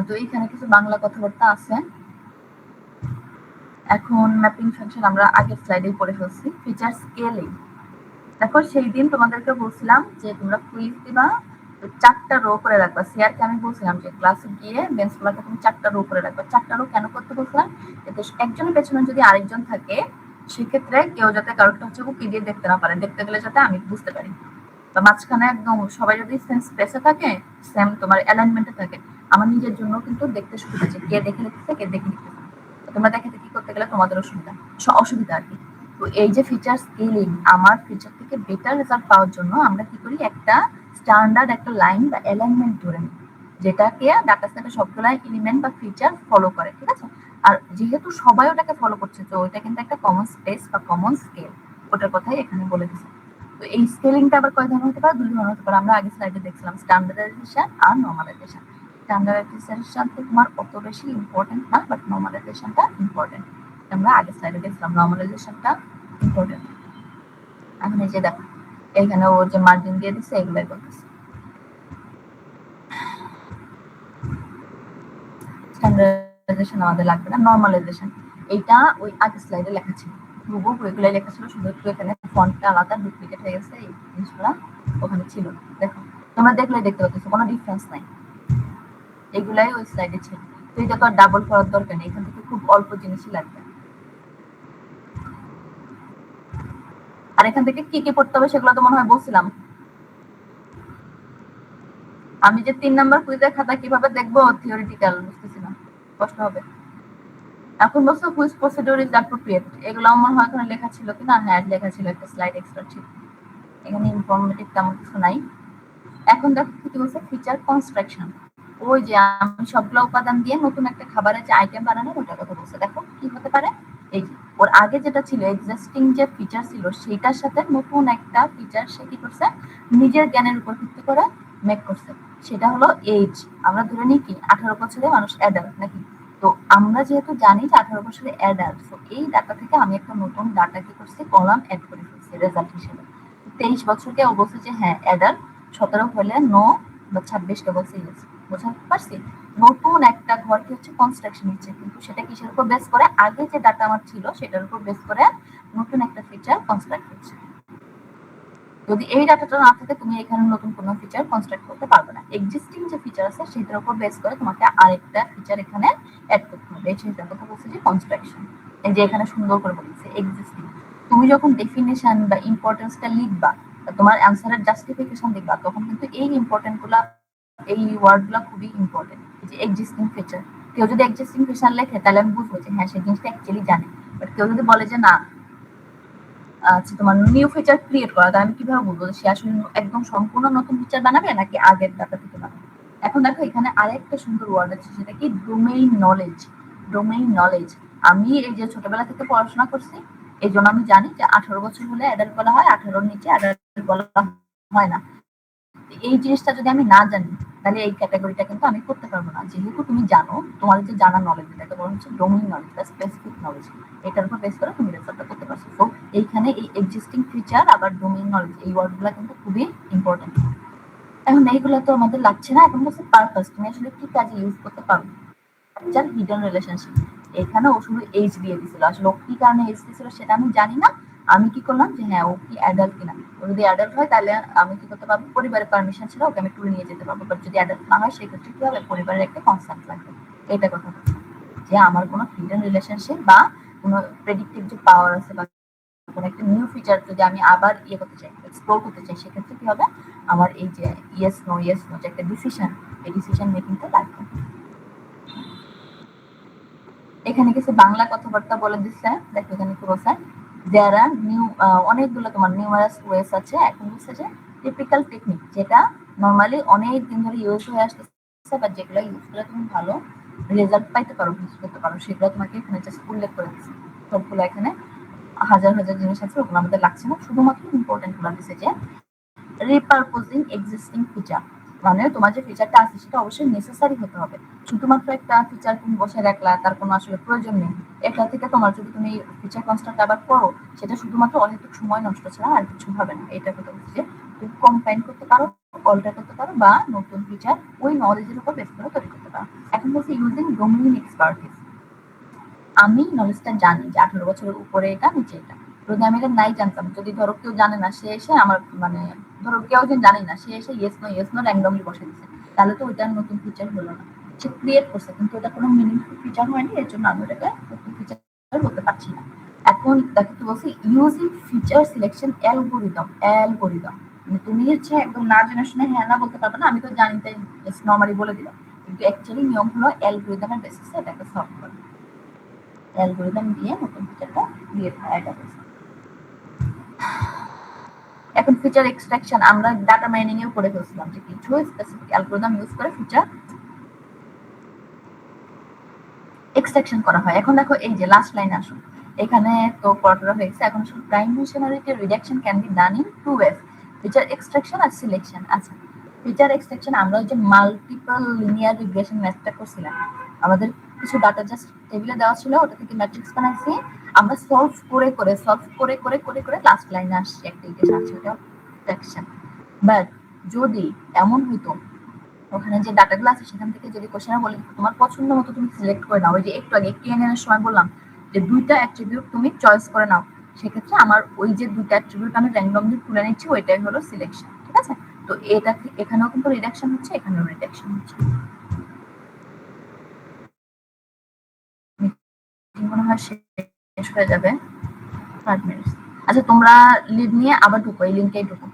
তো এখানে কিছু বাংলা কথাবার্তা আছে। এখন ম্যাপিং ফাংশন আমরা আগের স্লাইডেই পড়ে ফেলছি। ফিচার স্কেলিং, দেখো সেই দিন তোমাদেরকে বলছিলাম যে তোমরা কুইজ দিবা, 4টা রো করে রাখবা। সিআরকে আমি বলছিলাম যে ক্লাসে গিয়ে বেঞ্চগুলোকে তুমি 4টা রো করে রাখবা। 4টা রো কেন করতে বলছিলাম? এতে একজনের পেছনে যদি আরেকজন থাকে, সেক্ষেত্রে কেউ যাতে কারোরটা হচ্ছে উকি দিয়ে দেখতে না পারে, দেখতে গেলে যাতে আমি বুঝতে পারি। বা মাঝখানে একদম সবাই যদি সেম স্পেসে থাকে, সেম তোমার অ্যালাইনমেন্টে থাকে, আমার নিজের জন্য কিন্তু দেখতে সুবিধা আছে কে দেখে লিখতেছে কে দেখে লিখতেছে। তোমরা দেখে কি করতে গেলে তোমাদের অসুবিধা আর কি। তো এই যে ফিচার স্কেলিং, আমার ফিচার থেকে বেটার রেজাল্ট পাওয়ার জন্য আমরা কি করি, একটা স্ট্যান্ডার্ড একটা লাইন বা অ্যালাইনমেন্ট ধরে নিই, যেটাকে ডাটা সেটে সবগুলা এলিমেন্ট বা ফিচার ফলো করে, ঠিক আছে? আর যেহেতু সবাই ওটাকে ফলো করছে, তো ওইটা কিন্তু একটা কমন স্পেস বা কমন স্কেল, ওটার কথাই এখানে বলে দিচ্ছে। তো এই স্কেলিংটা আবার কয় ধরনের হতে পারে? 2 ধরনের হতে পারে। আমরা আগে স্লাইডে দেখছিলাম স্ট্যান্ডার্ডাইজেশন আর নরমালাইজেশন। স্ট্যান্ডার্ডাইজেশনটা তোমার অত বেশি ইম্পর্টেন্ট না, বাট নরমালাইজেশনটা ইম্পর্টেন্ট। আমরা আগে স্লাইডে দেখছিলাম নরমালাইজেশনটা ইম্পর্টেন্ট। এখন এই যে দেখো এখানে ও যে মার্জিন দিয়ে দিচ্ছে এগুলাই বলতেছে। স্ট্যান্ডার্ডাইজেশন আমাদের লাগবে না, নরমালাইজেশন এইটা ওই আগের স্লাইডে লেখা ছিল, হুবহু ওইগুলাই লেখা ছিল, শুধু একটু এখানে ফন্টটা আলাদা ডুপ্লিকেট হয়ে গেছে, এই জিনিসগুলো ওখানে ছিল। দেখো তোমরা দেখলে দেখতে পাচ্ছ কোনো ডিফারেন্স নাই, এগুলাই ওই স্লাইডে ছিল। তো এটা তো আর ডাবল করার দরকার নেই, এখান থেকে খুব অল্প জিনিসই লাগবে। আর এখান থেকে কি কি পড়তে হবে সেগুলো তো মনে হয় বলছিলাম। আমি যে 3 নাম্বার কুইজের খাতা কিভাবে দেখবো, থিওরিটিক্যাল বুঝতেছি না, কষ্ট হবে। এখন বলছো কুইজ প্রসিডিউর ইজ অ্যাপ্রোপ্রিয়েট, এগুলো আমার হয় ওখানে লেখা ছিল কিনা? হ্যাঁ লেখা ছিল, একটা স্লাইড এক্সট্রা ছিল, এখানে ইনফরমেটিভ তেমন কিছু নাই। এখন দেখো কি বলছে, ফিচার কনস্ট্রাকশন, ওই যে আমি সবগুলো উপাদান দিয়ে নতুন একটা খাবারের যে আইটেম বানানোর ওটার কথা বলছে। দেখো কি হতে পারে, এই যে ওর আগে যেটা ছিল এক্সিস্টিং যে ফিচার ছিল সেটার সাথে নতুন একটা ফিচার সে কি করছে, নিজের জ্ঞানের উপর ভিত্তি করে মেক করছে। সেটা হলো এজ। আমরা ধরে নিই কি 18 বছরে মানুষ অ্যাডাল্ট নাকি? তো আমরা যেহেতু জানি যে 18 বছরে অ্যাডাল্ট, তো এই ডাটা থেকে আমি একটা নতুন ডাটা কি করছি, কলাম অ্যাড করে ফেলছি রেজাল্ট হিসেবে। 23 বছরকে ও বলছে যে হ্যাঁ অ্যাডাল্ট, 17 হলে নো, বা 26কে বলছে ইয়েস। বুঝতে পারছি? নতুন একটা ঘর কি হচ্ছে, কনস্ট্রাকশন হচ্ছে, কিন্তু সেটা কিসের উপর বেস করে, আগে যে ডাটা আমার ছিল সেটার উপর বেস করে নতুন একটা ফিচার কনস্ট্রাক্ট হচ্ছে। যদি এই ডাটাটা না থাকে তুমি এখানে নতুন কোনো ফিচার কনস্ট্রাক্ট করতে পারবে না। এক্সিস্টিং যে ফিচার আছে সেটার উপর বেস করে তোমাকে আরেকটা ফিচার এখানে অ্যাড করতে হবে। এই সেটার কথা বলছে যে কনস্ট্রাকশন। এই যে এখানে সুন্দর করে বলেছে এক্সিস্টিং। তুমি যখন ডেফিনেশন বা ইম্পর্টেন্সটা লিখবা, তোমার অ্যান্সারের জাস্টিফিকেশন লিখবা, তখন কিন্তু এই ইম্পর্টেন্ট গুলা, এই ওয়ার্ডগুলো খুবই ইম্পর্টেন্ট। যে এক্সিস্টিং ফিচার, কেউ যদি এক্সিস্টিং ফিচার লেখে তাহলে আমি বুঝবো যে হ্যাঁ সেই জিনিসটা অ্যাকচুয়ালি জানে। বাট কেউ যদি বলে যে না আচ্ছা তোমার নিউ ফিচার ক্রিয়েট করা, তাহলে আমি কিভাবে বলবো সে আসলে একদম সম্পূর্ণ নতুন ফিচার বানাবে নাকি আগের ডাটা থেকে বানাবে? এখন দেখো এখানে আরেকটা সুন্দর ওয়ার্ড আছে, সেটা কি ডোমেইন নলেজ। ডোমেইন নলেজ, আমি এই যে ছোটবেলা থেকে পড়াশোনা করছি, এই জন্য আমি জানি যে 18 বছর হলে অ্যাডাল্ট বলা হয়, 18-র নিচে অ্যাডাল্ট বলা হয় না। এই জিনিসটা যদি আমি না জানি তাহলে এই ক্যাটাগরিটা কিন্তু আমি করতে পারবো না। যেহেতু তুমি জানো, তোমার যে জানা নলেজ, এটাকে বলা হচ্ছে ডোমেইন নলেজ বা স্পেসিফিক নলেজ, এটার উপর বেস করে তুমি রেজাল্টটা করতে পারছো। তো এইখানে এই এক্সিস্টিং ফিচার আবার ডোমেইন নলেজ এই ওয়ার্ডগুলো কিন্তু খুবই ইম্পর্টেন্ট। এখন এইগুলো তো আমাদের লাগছে না, এখন হচ্ছে পারপাস, তুমি আসলে কি কাজে ইউজ করতে পারো। যার হিডেন রিলেশনশিপ, এখানে ও শুধু এইজ দিয়ে দিছিল, আসলে ও কি কারণে এইজ দিছিল সেটা আমি জানি না। আমি কি করলাম যে হ্যাঁ ও কি অ্যাডাল্ট কিনা, ও যদি অ্যাডাল্ট হয় তাহলে আমি কি করতে পারবো, পরিবারের পারমিশন ছাড়া ওকে আমি ট্যুরে নিয়ে যেতে পারবো, বাট যদি অ্যাডাল্ট না হয় সেক্ষেত্রে কি হবে, পরিবারের একটা কনসেন্ট লাগবে। এটা কথা বলছি যে আমার কোনো হিডেন রিলেশনশিপ বা কোনো প্রেডিক্টিভ যে পাওয়ার আছে বা কোনো একটা নিউ ফিচার যদি আমি আবার ইয়ে করতে চাই, এক্সপ্লোর করতে চাই, সেক্ষেত্রে কি হবে, আমার এই যে ইয়েস নো যে একটা ডিসিশন, এই ডিসিশন মেকিংটা লাগবে। এখানে কিছু বাংলা কথাবার্তা বলে দিচ্ছে, দেখো এখানে কি বলছে, দেয়ার আর নিউ, অনেকগুলো তোমার নিউমারাস ওয়েস আছে। এখন বলছে যে টিপিক্যাল টেকনিক, যেটা নর্মালি অনেক দিন ধরে ইউজ হয়ে আসতেছে বা যেগুলো ইউজ করে তুমি ভালো রেজাল্ট পাইতে পারো, ইউজ করতে পারো, সেগুলো তোমাকে এখানে জাস্ট উল্লেখ করে দিচ্ছে। সবগুলো এখানে হাজার হাজার জিনিস আছে, ওগুলো আমাদের লাগছে না, শুধুমাত্র ইম্পর্টেন্ট গুলো দিচ্ছে যে রিপারপোজিং এক্সিস্টিং ফিচার, মানে তোমার যে ফিচারটা আছে সেটা অবশ্যই নেসেসারি হতে হবে। শুধুমাত্র একটা ফিচার তুমি বসে রাখলা, তার কোনো আসলে প্রয়োজন নেই, এটা থেকে তোমার যদি তুমি ফিচার কনস্ট্রাক্ট আবার করো, সেটা শুধুমাত্র অহেতুক সময় নষ্ট ছাড়া আর কিছু হবে না। এটা কথা বলছি যে তুমি কম্বাইন করতে পারো, অল্টার করতে পারো, বা নতুন ফিচার ওই নলেজের উপর বেস করে তৈরি করতে পারো। এখন বলছি ইউজিং ডোমেইন এক্সপার্টিস, আমি নলেজটা জানি যে 18 বছরের উপরে এটা, নিচে এটা, যদি আমি এটা নাই জানতাম, যদি ধরো কেউ জানে না, সে এসে আমার মানে ধরো কেউ একজন জানে না, সে এসে ইয়েস নো র্যান্ডমলি বসে দিচ্ছে, তাহলে তো ওইটার নতুন ফিচার হলো না। সে ক্রিয়েট করছে কিন্তু এটা কোনো মিনিংফুল ফিচার হয়নি, এর জন্য আমি ওটাকে নতুন ফিচার বলতে পারছি না। এখন দেখো কি বলছি, ইউজিং ফিচার সিলেকশন অ্যালগোরিদম, মানে তুমি হচ্ছে একদম না জেনে শুনে হ্যাঁ না বলতে পারবে না, আমি তো জানি তাই নর্মালি বলে দিলাম, কিন্তু অ্যাকচুয়ালি নিয়ম হলো অ্যালগোরিদমের বেসিসে এটাকে সলভ করা, অ্যালগরিদম দিয়ে নতুন ফিচারটা দিয়ে দেওয়া হয়েছে। এখন ফিচার এক্সট্রাকশন আমরা ডাটা মাইনিং এও করে ফেলছিলাম যে কিছু স্পেসিফিক অ্যালগরিদম ইউজ করে ফিচার এক্সট্রাকশন করা হয়। এখন দেখো এই যে লাস্ট লাইন আসুন, এখানে তো পড়াটা হয়েছে, এখন আসলে dimensionality reduction can be done in two ways, feature extraction আর সিলেকশন। আচ্ছা, ফিচার এক্সট্রাকশন আমরা ওই যে মাল্টিপল লিনিয়ার রিগ্রেশন ম্যাথটা করছিলাম, আমাদের কিছু ডাটা জাস্ট টেবিলে দেওয়া ছিল, ওটা থেকে ম্যাট্রিক্স বানাইছি, আমরা সলভ করে লাস্ট লাইনে আসছি একটা ইকুয়েশন আছে, ওটা এক্সট্রাকশন। বাট যদি এমন হইতো ওখানে যে ডাটাগুলো আছে সেখান থেকে যদি কোশ্চেনে বলে তোমার পছন্দ মতো তুমি সিলেক্ট করে নাও, ওই যে একটু আগে কেএনএন এর সময় বললাম যে দুইটা অ্যাট্রিবিউট তুমি চয়েস করে নাও, সেক্ষেত্রে আমার ওই যে দুইটা অ্যাট্রিবিউট আমি র্যান্ডমলি তুলে নিচ্ছি, ওইটাই হলো সিলেকশন। ঠিক আছে, তো এটা এখানেও কিন্তু রিডাকশন হচ্ছে, এখানেও রিডাকশন হচ্ছে। মনে হয় শেষ হয়ে যাবে 5 মিনিট। আচ্ছা তোমরা লিভ নিয়ে আবার ঢুকো, এই লিঙ্কেই ঢুকো।